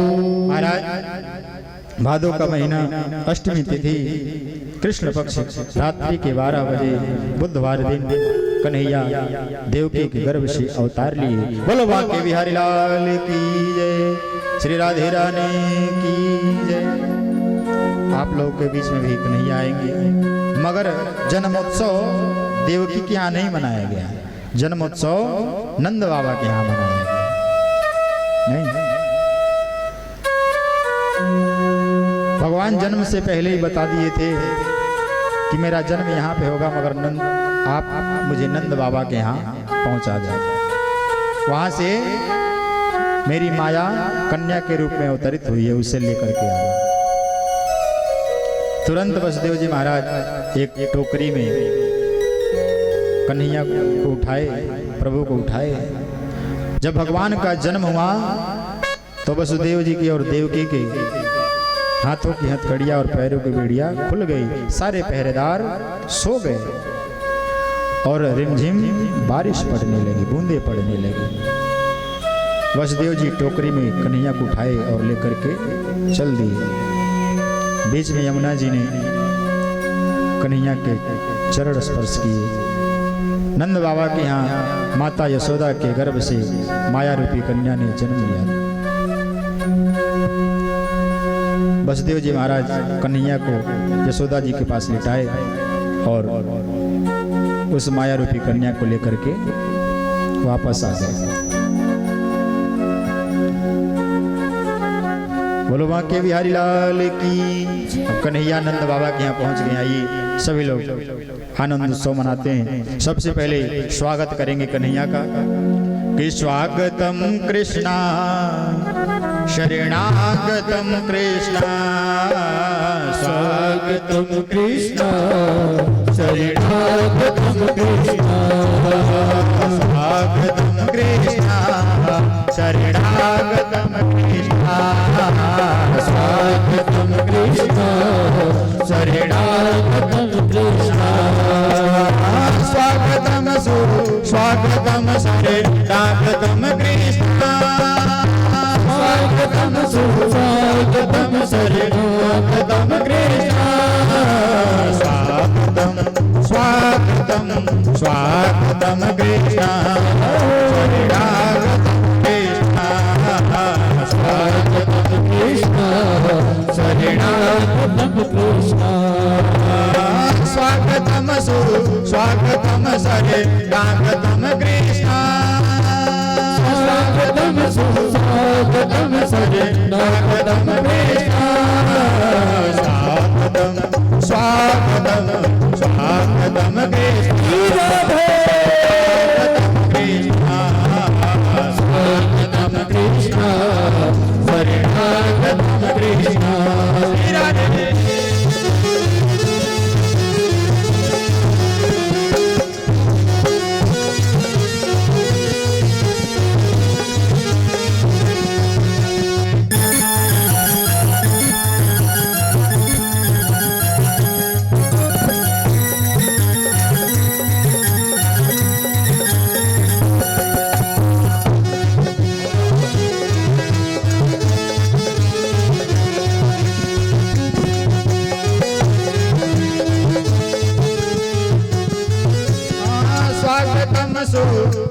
महाराज, भादो का महीना, अष्टमी तिथि, कृष्ण पक्ष, रात्रि के 12 बजे, बुधवार दिन, कन्हैया देवकी के गर्भ से अवतार लिए। बोलो भाग्य बिहारी लाल की जय, श्री राधे रानी की जय। आप लोगों के बीच में भी कन्हैया आएंगे, मगर जन्मोत्सव देवकी के यहाँ नहीं मनाया गया, जन्मोत्सव नंद बाबा के यहाँ मनाया गया। नहीं, भगवान जन्म से पहले ही बता दिए थे कि मेरा जन्म यहाँ पे होगा, मगर नंद आप मुझे नंद बाबा के यहाँ पहुँचा जाए। वहाँ से मेरी माया कन्या के रूप में अवतरित हुई है, उसे लेकर के आया। तुरंत वसुदेव जी महाराज एक टोकरी में कन्हैया को उठाए, प्रभु को उठाए। जब भगवान का जन्म हुआ तो वसुदेव जी की और देवकी के हाथों की हथकड़ियां और पैरों की बेड़ियां खुल गई, सारे पहरेदार सो गए और रिमझिम बारिश पड़ने लगी, बूंदे पड़ने लगी। वसुदेव जी टोकरी में कन्हैया को उठाए और लेकर के चल दिए। बीच में यमुना जी ने कन्हैया के चरण स्पर्श किए। नंद बाबा के यहाँ माता यशोदा के गर्भ से माया रूपी कन्या ने जन्म लिया। वसुदेव जी महाराज कन्हैया को यशोदा जी के पास लिटाए और उस माया रूपी कन्या को लेकर के वापस आ गए। बोलो बांके बिहारी लाल की। अब कन्हैया नंद बाबा के यहाँ पहुंच गए। आइए सभी लोग आनंद उत्सव मनाते हैं। सबसे पहले स्वागत करेंगे कन्हैया का कि स्वागतम कृष्णा शरणागतम कृष्णा, स्वागतम कृष्णा शरणागतम कृष्णा, स्वागतम कृष्णा शरणागतम कृष्णा, स्वागतम कृष्णा शरणागतम कृष्णा, स्वागतम स्वागतम शरणागतम कृष्णा, स्वागतम स्वागतम शरणागतम कृष्णा, स्वागतम स्वागतम स्वागतम कृष्णा शरणागतम कृष्णा, स्वागतम कृष्णा शरणागतम कृष्णा, स्वागतम शरणागतम कृष्णा, स्वागतम स्वागतम शरणागतम कृष्णा, स्वागतम स्वागतम स्वागतम कृष्णा, स्वागतम कृष्णा शरणागतम कृष्णा।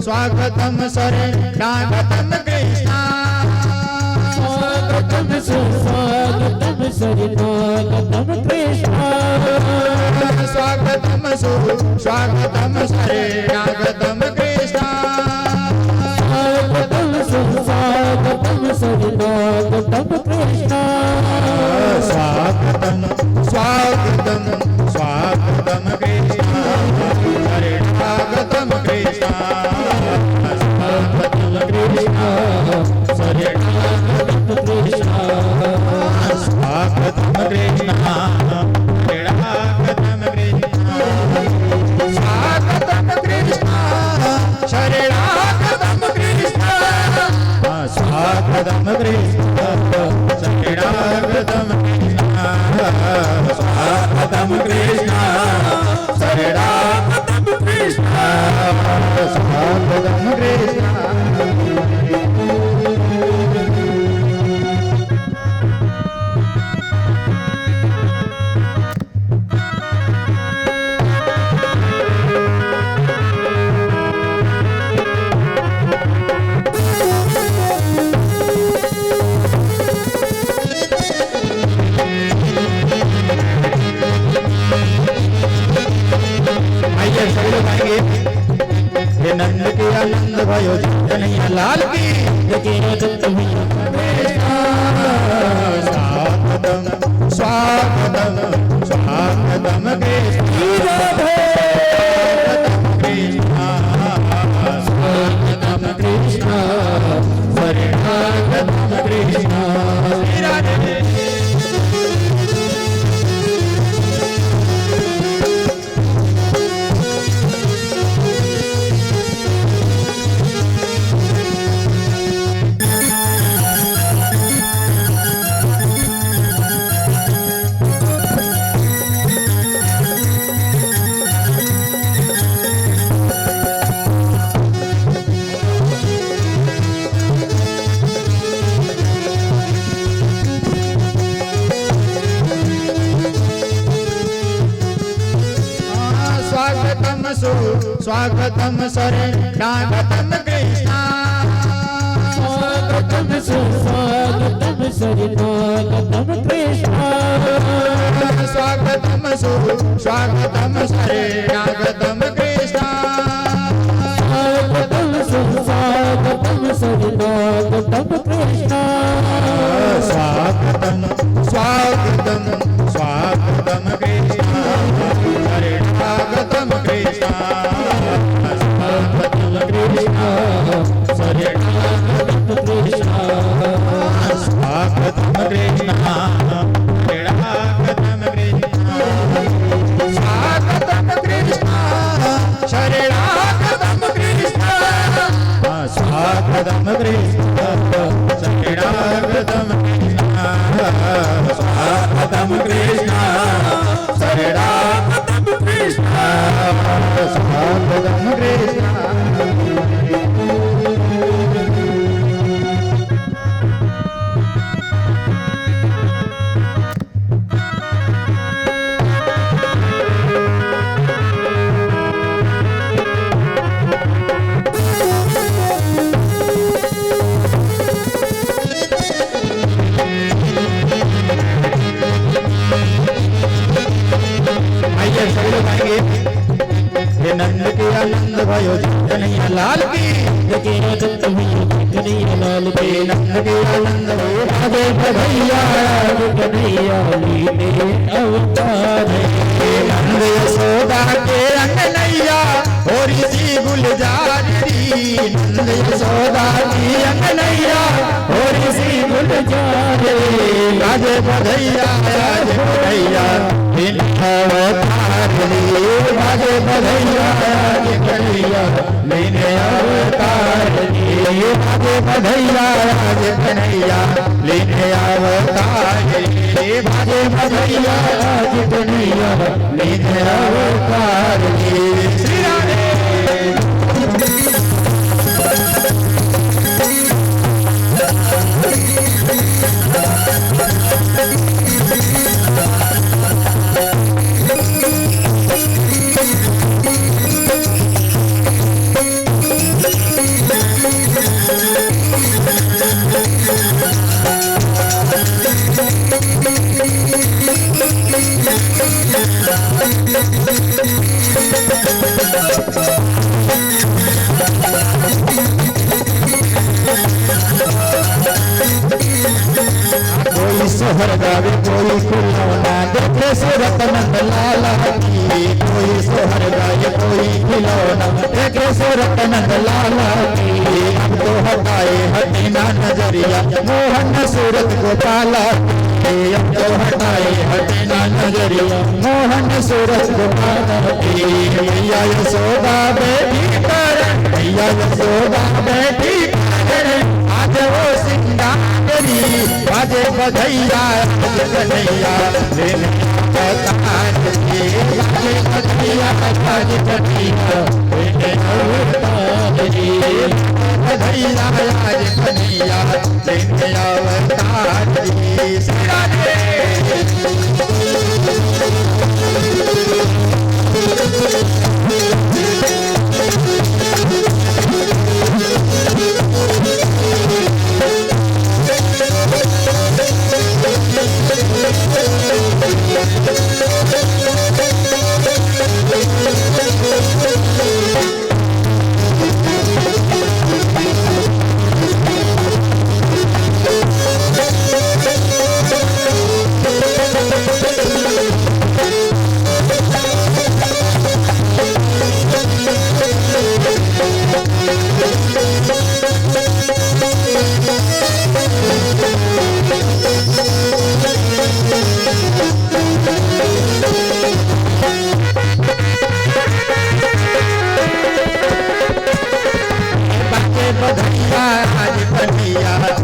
स्वागतम शरणागतम कृष्णा, स्वागतम स्वागतम शरणागतम कृष्णा, स्वागतम स्वागतम शरणागतम कृष्णा, स्वागतम स्वागतम शरणागतम कृष्णा, स्वागतम स्वागतम स्वागतम कृष्णा शरणागतम कृष्णा, स्वागतम कृष्णा शरणागतम कृष्णा, स्वागतम कृष्णा शरणागतम कृष्णा, स्वागतम कृष्णा शरणागतम कृष्णा, स्वागतम कृष्णा शरणागतम कृष्णा, स्वागतम कृष्णा शरणागतम कृष्णा, स्वागतम कृष्णा। हे नंद के आनंद भयो कन्हैया लाल की, स्वागतम स्वागतम स्वागतम कृष्णा, स्वागतम कृष्णा शरणागतम कृष्णा, स्वागतम शरणागतम कृष्णा, स्वागतम स्वागतम शरणागतम कृष्ण स्वागतम स्वागतम शरणागतम कृष्ण स्वागतम सुस्वागतम शरणागतम कृष्ण स्वागतम स्वागतम स्वागतम कृष्ण शरणागतम कृष्ण स्वागतम कृष्ण शरणागतम कृष्ण स्वागतम कृष्ण शरणागतम कृष्ण स्वागतम कृष्ण शरणागतम कृष्ण स्वागतम कृष्ण शरणागतम कृष्ण स्वागतम कृष्ण शरणागतम कृष्ण स्वागतम कृष्ण नंद के आनंद भयो कन्हैया लाल की के आनंद भयो कन्हैया लाल के नंद के आनंद भयो राधे कन्हैया कन्हैया लीले अवतार नंद यशोदा के अंगनैया और इसी गुलजारी नंद यशोदा की अंगनैया और इसी गुलजारी राजे बधैया राजे बधैया बिन अवतार राजे बधैया राजे बधैया बिन अवतार राजे बधैया राजे कन्हैया लेने अवतार बाजे बधैया राजे कन्हैया लेने अवतार श्री राधे कोई सोहर गावे कोई खिलौना देखे सूरत नंद लाला की कोई सोहर गावे कोई खिलौना देखे सूरत नंद लाला की हम तो हटाए हटीना नजरिया मोहन सूरत गोपाला हम तो हटाए हटीना नजरिया मोहन सूरत गोपाला की मैया यशोदा बेटी कर मैया यशोदा बेटी कर आज वो सिंगारी बाजे बधैया कन्हैया लेने अवतार बाजे बधैया बाजे बधैया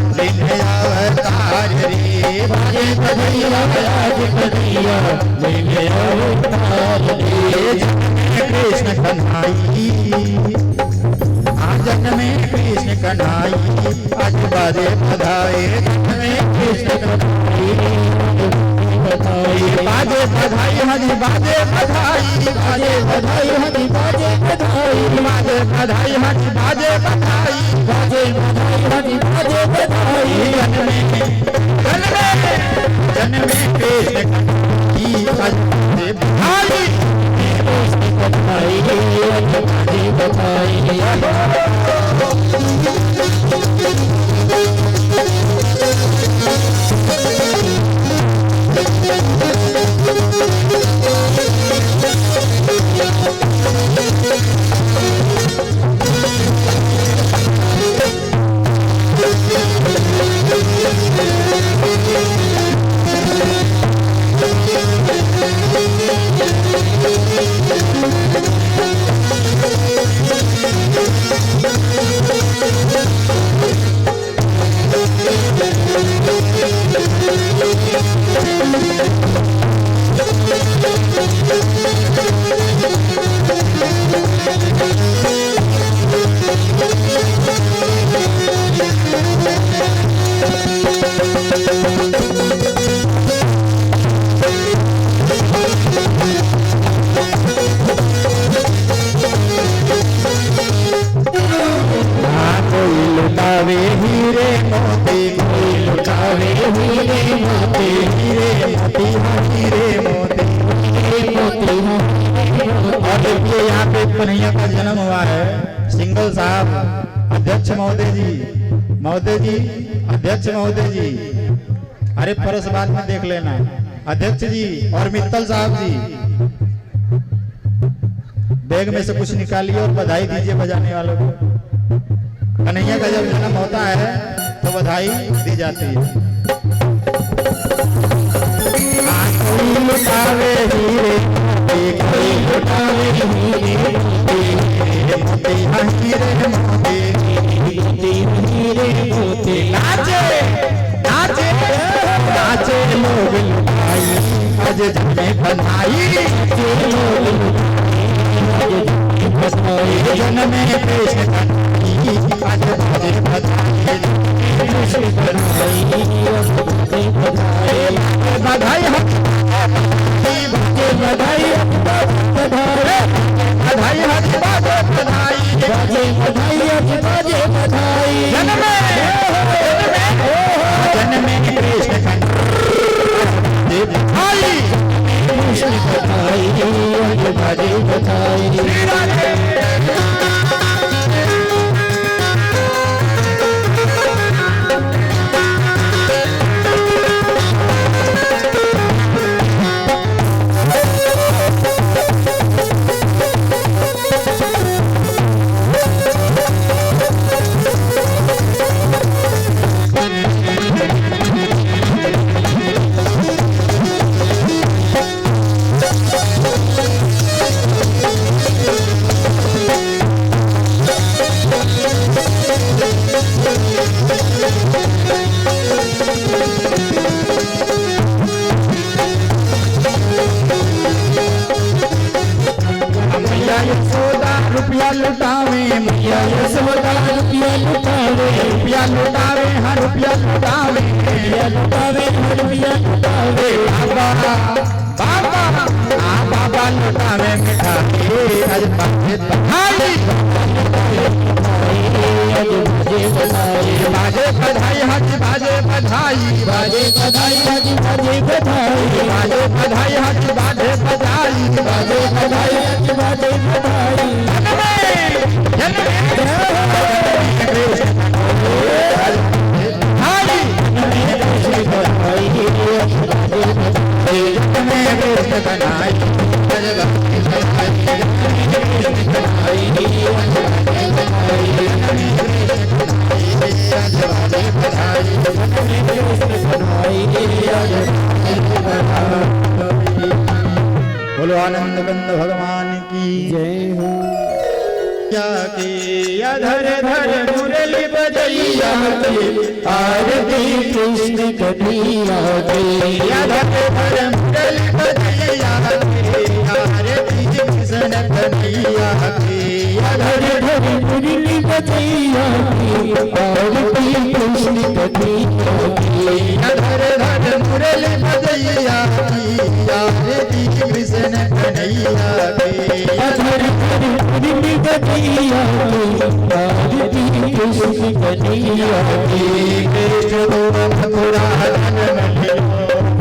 लेने अवतार बधैया बाजे बधैया लेने अवतार श्री राधे कृष्ण कन्हाई आजन में कृष्ण कन्हाई आज बाजे बधाए में कृष्ण कन्हाई बाजे बधाई हरी बाजे बधाई बाजे बधाई हरी बाजे बधाई बाजे बधाई हरी बाजे बधाई बाजे बधाई हरी बाजे बधाई एक कन्हैया का जन्म हुआ है। सिंगल साहब, अध्यक्ष महोदय जी, अध्यक्ष महोदय जी, अरे परस बाद में देख लेना, अध्यक्ष जी और मित्तल साहब जी, बैग में से कुछ निकालिए और बधाई दीजिए बजाने वालों को। कन्हैया का जब जन्म होता है तो बधाई दी जाती है। लुटावे हीरे, कोई लुटावे हीरे, मोती हीरे मोती, नाचे नाचे नाचे लोग लुटाई, आज जमे बधाई, जन्म में पेश करनी, आज बजे बधाई, बधाई बधाई बधाई बधाई जन्म में कृष्ण बधाई बधाई रुपया लुटावे, मैया यशोदा रुपया लुटावे, रुपया लुटावे, हाँ रुपया लुटावे, रुपया लुटावे, हाँ रुपया लुटावे, बाबा बाबा हाँ बाबा लुटावे मिठाई, आज बाजे बधाई, बाजे बधाई, हज बाजे बधाई, बाजे बधाई, हज बाजे बधाई, बाजे बधाई, हज बाजे बधाई, बाजे बधाई, हज बाजे बधाई, बोलो आनंद कंद भगवान की जय हो। क्या के अधर धर मुरली बजैया के, आरती कृष्ण कन्हैया के, अधर धर मुरली बजैया के, आरती कृष्ण कन्हैया के, अधर धर मुरली बजैया के, आरती कृष्ण कन्हैया के, अधर धर मुरली बजैया के, आरती कृष्ण कन्हैया के, अधर मुरली बजैया के, आरती कृष्ण कन्हैया के, कृष्ण को मथुरा जन्म लियो,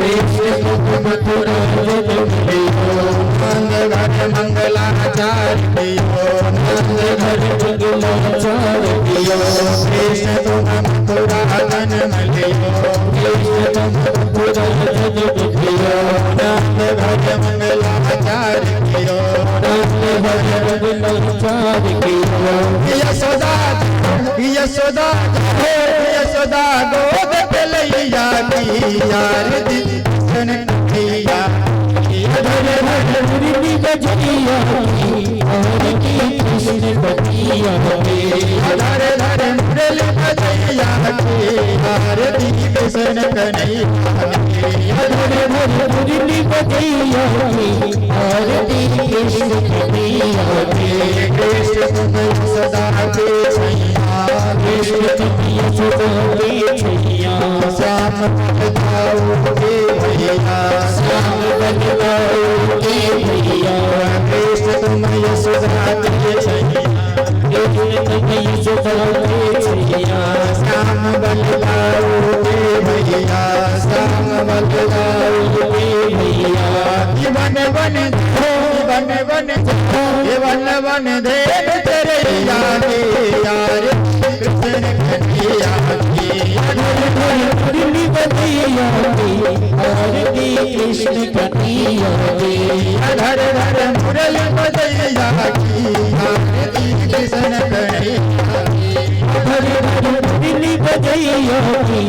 कृष्ण को मथुरा जन्म लियो, नंद घर मंगलाचार्य लियो, नंद घर मंगलाचार्य लियो, कृष्ण को मथुरा जन्म लियो, कृष्ण को मथुरा जन्म लियो, नंद घर मंगलाचार्य लियो, नंद घर मंगलाचार्य लियो, यशोदा यशोदा यशोदा गोद पे लैया की, आरती कृष्ण कन्हैया, अधर धर मुरली बजैया की, आरती कृष्ण कन्हैया के, अधर धर मुरली बजैया की, आरती कृष्ण कन्हैया के, अधर धर मुरली बजैया की, आरती कृष्ण कन्हैया के, कृष्ण तुम सदा के छैया, कृष्ण तुम सदा के छैया, श्याम बताओगे भैया, श्याम बताओगे भैया, कृष्ण तुम यशोदा के छैया, श्याम बललाओगे भैया, श्याम बललाओगे भैया। वन वन वन वन वन वन देव तेरे यारे यार कृष्ण कन्हैया की। कृष्ण कन्हैया की। धर धर मुरली बजैया की आरती कृष्ण कन्हैया की। धर धर मुरली बजैया की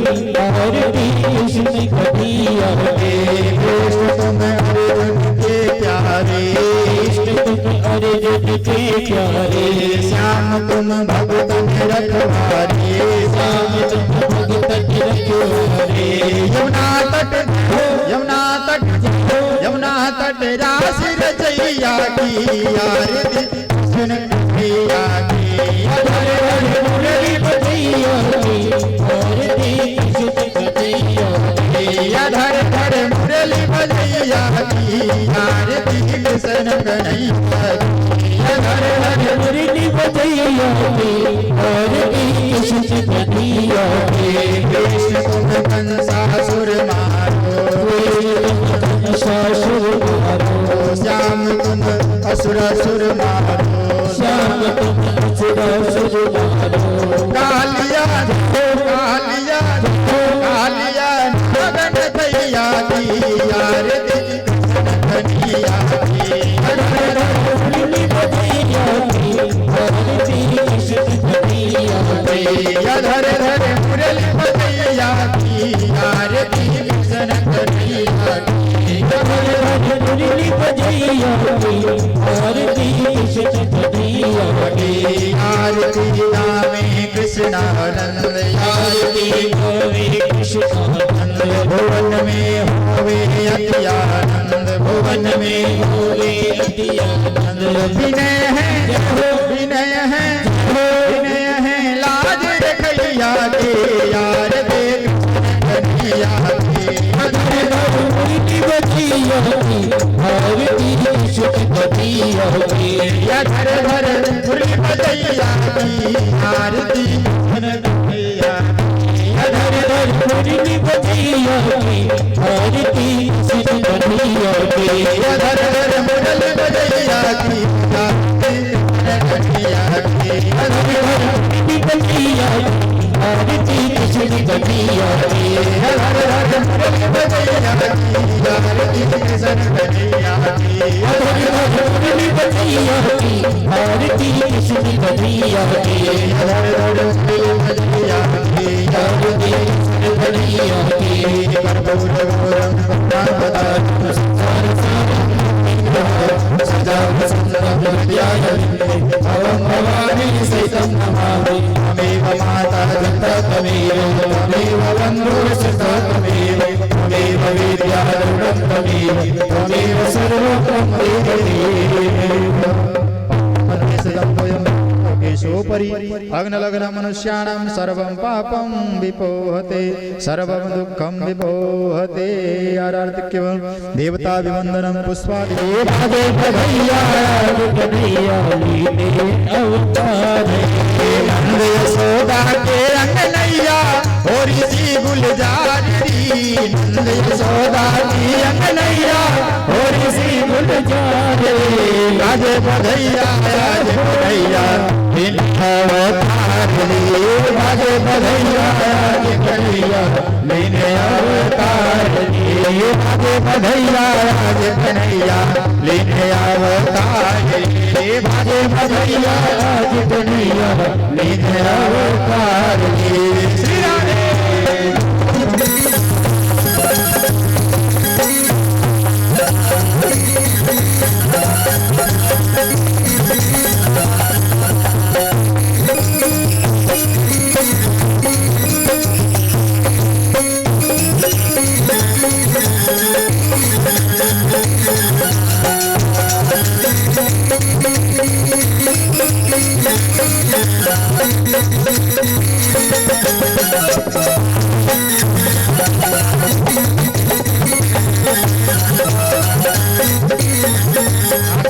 आरती कृष्ण कन्हैया की। कृष्ण तुम अर्जुन के प्यारे, कृष्ण तुम अर्जुन के प्यारे। श्याम तुम भगतन रखवारे, श्याम तुम भगतन रखवारे। यमुना तट यमुना तट यमुना तट राशि रचैया की आरती कृष्ण कन्हैया की। धर धर मुरली बजैया की आरती कृष्ण कन्हैया की। धर धर मुरली बजैया की आरती कृष्ण कन्हैया की। धर धर मुरली बजैया की आरती कृष्ण कन्हैया की। कृष्ण तुम कंसासुर मारो, कंसासुर मारो। श्याम तुम असुर असुर मारो, श्याम तुम असुर मारो। कालिया कालिया कालिया मगन थैया की आरती कृष्ण कन्हैया की। मुरली बजैया की आरती कृष्ण कन्हैया की। धर धर मुरली बजैया की आरती कृष्ण कन्हैया की। धर धर मुरली बजैया की आरती कृष्ण कन्हैया की। आरती नामे कृष्णानंद, आरती गावे कृष्णानंद। भुवन में होवे अति आनंद, भुवन में होवे अति आनंद। विनय है विनय है विनय है लाज रखैया के यार दे कन्हैया के। मुरली बजैया की आरती कृष्ण कन्हैया की। धर धर मुरली बजैया की आरती कृष्ण कन्हैया की। धर धर मुरली बजैया की आरती कृष्ण कन्हैया की। धर धर मुरली बजैया की आरती कन्हैया की। धर धर मुरली बजैया की आरती कृष्ण कन्हैया की। धर धर मुरली बजैया की आरती कृष्ण कन्हैया की। धर धर मुरली बजैया की आरती कृष्ण कन्हैया की। धर धर मुरली बजैया की आरती कृष्ण कन्हैया की। कर्पूर गौरम भक्तावतारम संसार सारम सदा वसंतम भवं भवानी सहितं नमामि। त्वमेव माता पिता त्वमेव त्वमेव बन्धुः सखा त्वमेव त्वमेव विद्यारूढं त्वमेव त्वमेव सर्वं केशोपरि अग्नलग्न मनुष्याणां सर्वं पापं विपोहते सर्वं दुःखं विपोहते। केवल देवता विवंदनम पुष्पादि भागे कन्हैया कन्हैया लीने अवतार। नंद यशोदा के अंगनैया और सी गुलजारी, नंद यशोदा की अंगनैया और सी गुलजारी। राजे बधैया राजे बधैया अवतार लिए, राजे बधैया राजे कन्हैया लेने अवतार लिए। राजे बधैया राजे कन्हैया लेने अवतार लिए। राजे बधैया राजे कन्हैया लेने अवतार लिए। श्री राधे।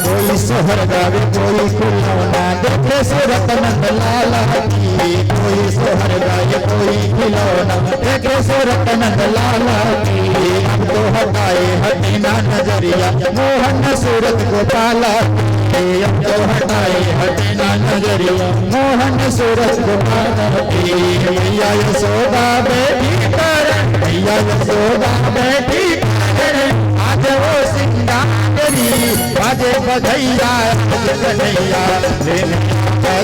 कोई सोहर गावे कोई खिलौना देखे सूरत नंद लाला की, कोई सोहर गाय कोई खिलौना, देखे सूरत नंद लाला की। अब तो हटाए हटीना नजरिया मोहन सूरत गोपाला की, अब तो हटाए हटीना नजरिया मोहन सूरत गोपाला की। मैया यशोदा बेटी कर, मैया यशोदा बेटी कर, आज वो सिंगारी बाजे बधैया कन्हैया लेने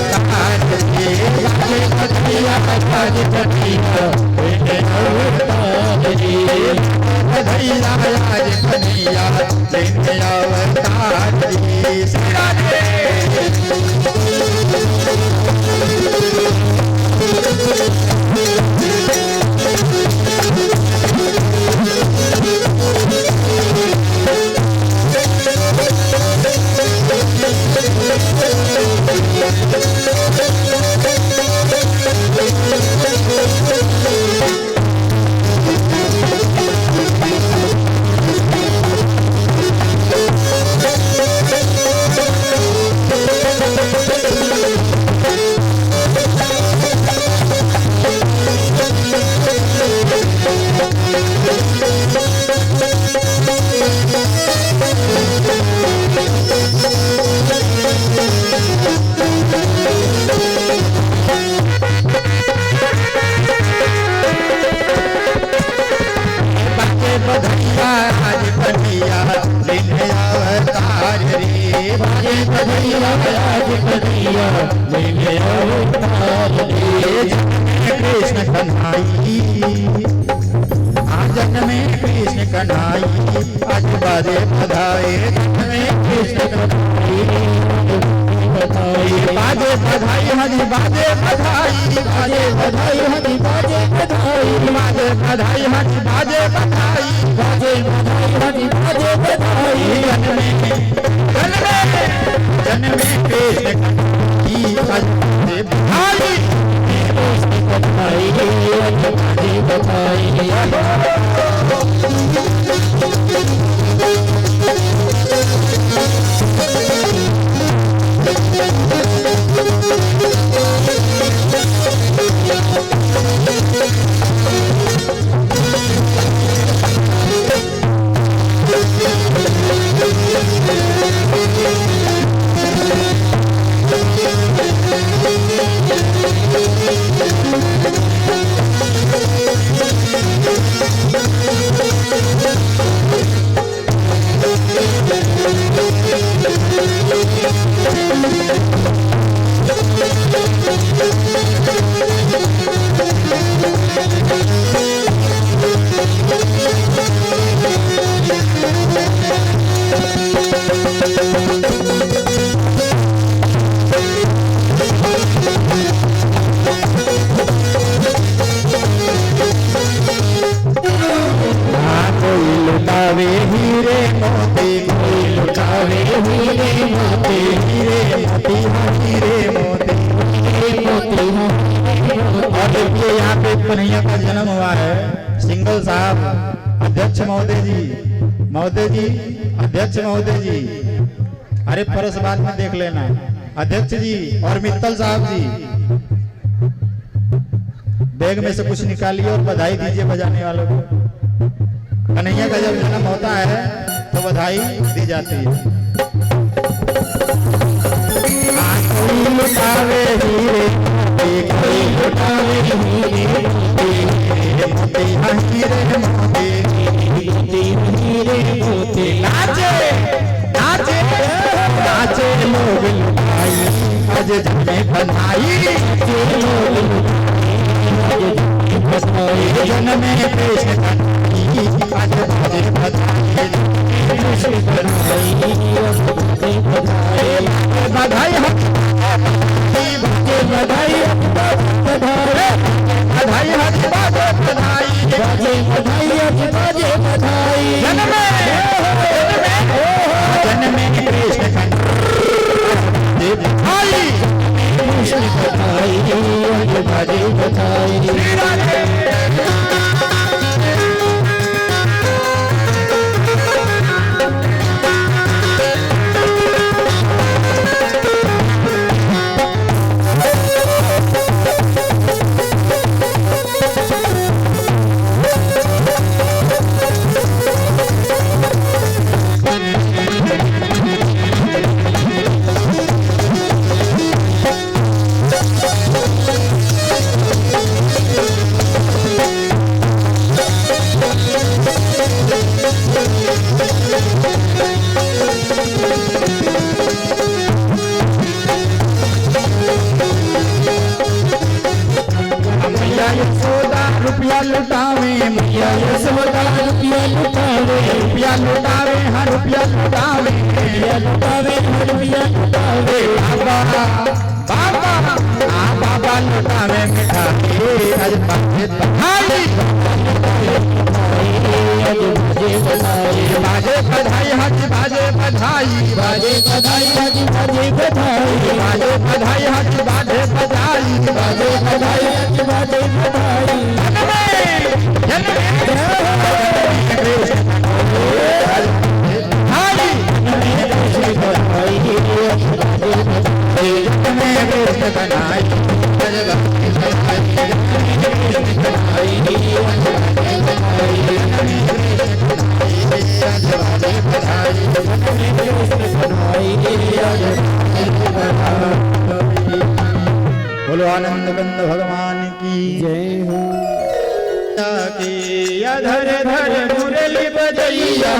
अवतार रे, बाजे बधैया बाजे बधैया लेने अवतार रे, बधैया आज कन्हैया लेने अवतार रे। श्री कृष्ण कन्हैया आजन में कृष्ण कन्हैया आज बाजे बधाई में कृष्ण कन्हैया बाजे बधाई हरी बाजे बधाई बाजे बधाई हरी बाजे बधाई बाजे बधाई हरी बाजे बधाई बाजे बधाई हरी बाजे बधाई जन में कृष्ण कन्हैया आज बाजे बधाई कन्हैया का जन्म हुआ है। सिंगल साहब अध्यक्ष महोदय जी अध्यक्ष महोदय जी, अरे परस बाद में देख लेना। अध्यक्ष जी और मित्तल साहब जी बैग में से कुछ निकालिए और बधाई दीजिए बजाने वालों को। कन्हैया का जब जन्म होता है तो बधाई दी जाती है। कोई लुटावे हीरे कोई लुटावे हीरे मोती हीरे मोती नाचे नाचे नाचे लोग लुटाई आज जने बनाई जन में कृष्ण आज बजे बधाई बधाई बधाई बधाई बधाई बधाई जन में कृष्ण बधाई बधाई रुपया लुटावे हाँ रुपया लुटावे लुटावे रुपया लुटावे बाबा बाबा बाबा लुटावे मिठाई आज बाजे बधाई बाजे बधाई हाजी बाजे बधाई बाजे बधाई हाजी बाजे बधाई बाजे बधाई हाजी बाजे बधाई बाजे बधाई हाजी बाजे बधाई बोलो आनंद कंद भगवान की जय हो धर धर मुरली बजैया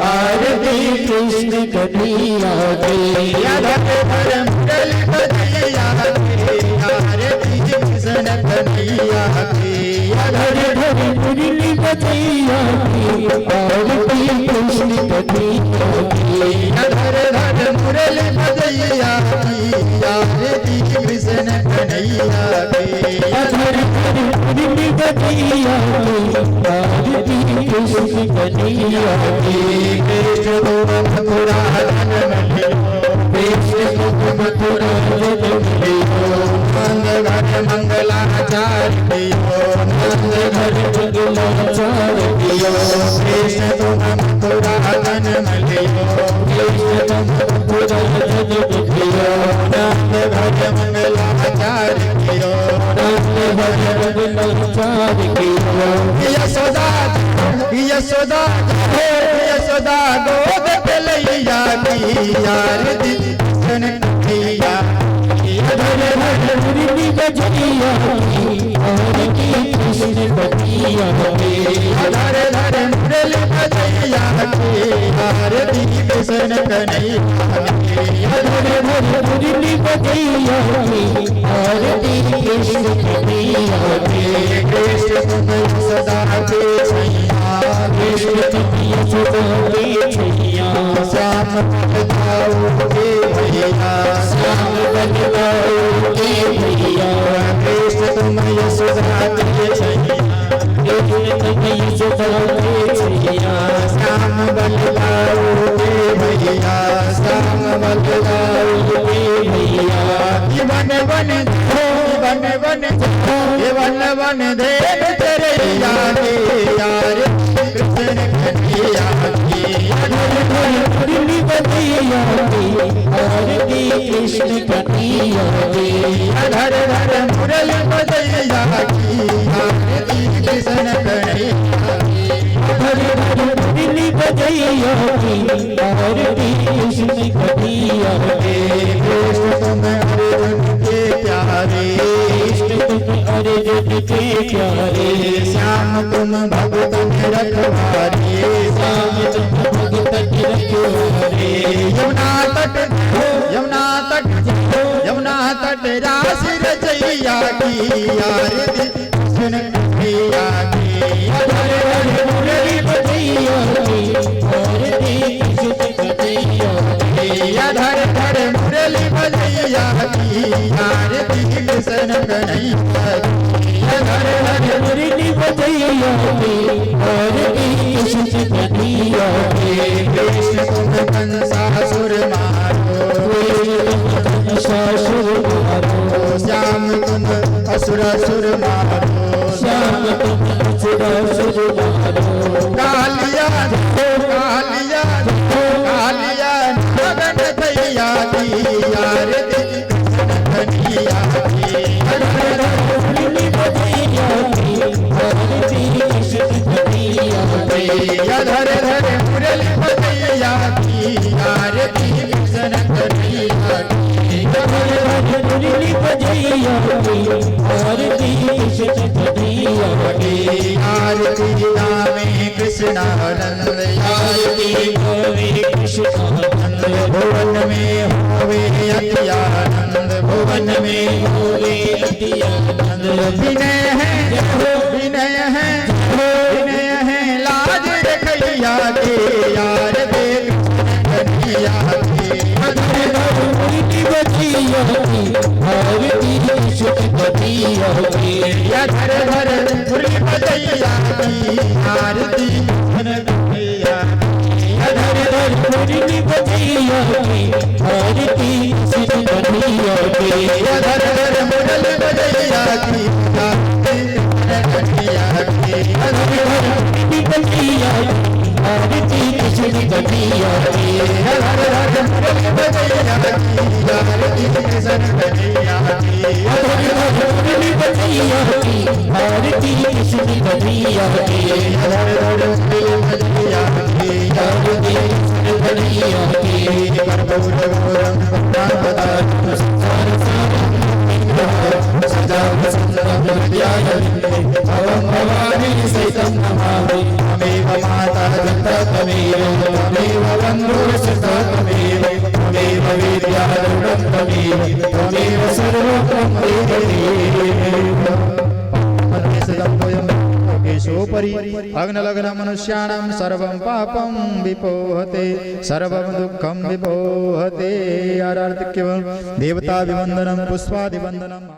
आरती कृष्ण कन्हैया की धर धर मुरली बजैया आरती कृष्ण कन्हैया की धर धर मुरली बजैया आरती कृष्ण कन्हैया की धर धर मुरली बजैया आरती कृष्ण कन्हैया की धर धर मुरली बजैया आरती कृष्ण कन्हैया की कृष्ण मथुरा कृष्ण मथुरा मंगल मंगलाचार्य नंद घर मंगलाचार्य कृष्ण तुम मथुरा धन मलियो कृष्ण तुम मथुरा धन मलियो नंद घर मंगलाचार्य नंद घर मंगलाचार्य यशोदा यशोदा यशोदा गोद पे लैया की आरती कृष्ण कन्हैया धर धर मुरली बजैया आरती कृष्ण कन्हैया की धर धर मुरली बजैया आरती कृष्ण कन्हैया धर धर मुरली बजैया आरती कृष्ण कन्हैया की कृष्ण तुम सदा के छैया कृष्ण तुम यशोदा के छैया श्याम बताओ के भैया श्याम बलवाओ के भैया कृष्ण तुम यशोदा के छैया कृष्ण तुम यशोदा के छैया श्याम बलवाओ के भैया श्याम बलवाओ के भैया वन वन वन देव तेरे यारे यार कृष्ण कन्हैया की मुरली बजैया आरती कृष्ण कन्हैया की धर धर मुरली बजैया की आरती कृष्ण कन्हैया धर धर मुरली बजैया आरती कृष्ण कन्हैया की कृष्ण तुम अर्जुन के प्यारे कृष्ण तुम अर्जुन के प्यारे श्याम तुम भगतन रखवारे श्याम तुम भगतन रखवारे यमुना तट राशि रचैया की आरती कृष्ण कन्हैया की धर धर मुरली बजैया आरती कृष्ण कन्हैया की धर धर मुरली बजैया की आरती कृष्ण कन्हैया धर धर मुरली बजैया आरती कृष्ण कन्हैया की कृष्ण तुम कंसासुर मारो सासुर मारो श्याम तुम असुर सुर मारो श्याम तुम असुर मारो कालिया नगन भैया की आरती कृष्ण कन्हैया की मुरली बजैया आरती कृष्ण कन्हैया की धर धर मुरली बजैया की आरती कृष्ण कन्हैया की मुरली बजैया आरती कृष्ण कन्हैया की आरती नामे कृष्णानंद आरती गावे कृष्णानंद भुवन में होवे अत्यानंद भुवन में होवे अत्यानंद विनय है लाज रखैया की बजैया की धर धर मुरली बजैया की आरती सुख बजैया की या धर धर मुरली बजैया की आरती बजैया धर धर मुरली बजैया की आरती सुख बजैया की या धर धर मुरली बजैया की आरती बजैया की धर धर मुरली बजैया की आरती सुख बजैया की हर हर मुरली बजैया की आरती कृष्ण बजैया की धर धर मुरली बजैया की आरती सुख बजैया की हर हर मुरली बजैया की आरती सुख बजैया की कर्पूर गौरम ब्रह्मदान संसार सारं सदा वसंतं विद्याधरी भवं भवानी सहितं नमामि त्वमेव माता पिता त्वमेव त्वमेव बन्धुर्सुता त्वमेव त्वमेव विद्याधरं त्वमेव त्वमेव सर्वं केशोपरि अग्नलग्न मनुष्याणां सर्वं पापं विपोहते सर्वं दुःखं विपोहते आरार्तिक्यं देवता विवन्दनं पुष्पादिवन्दनं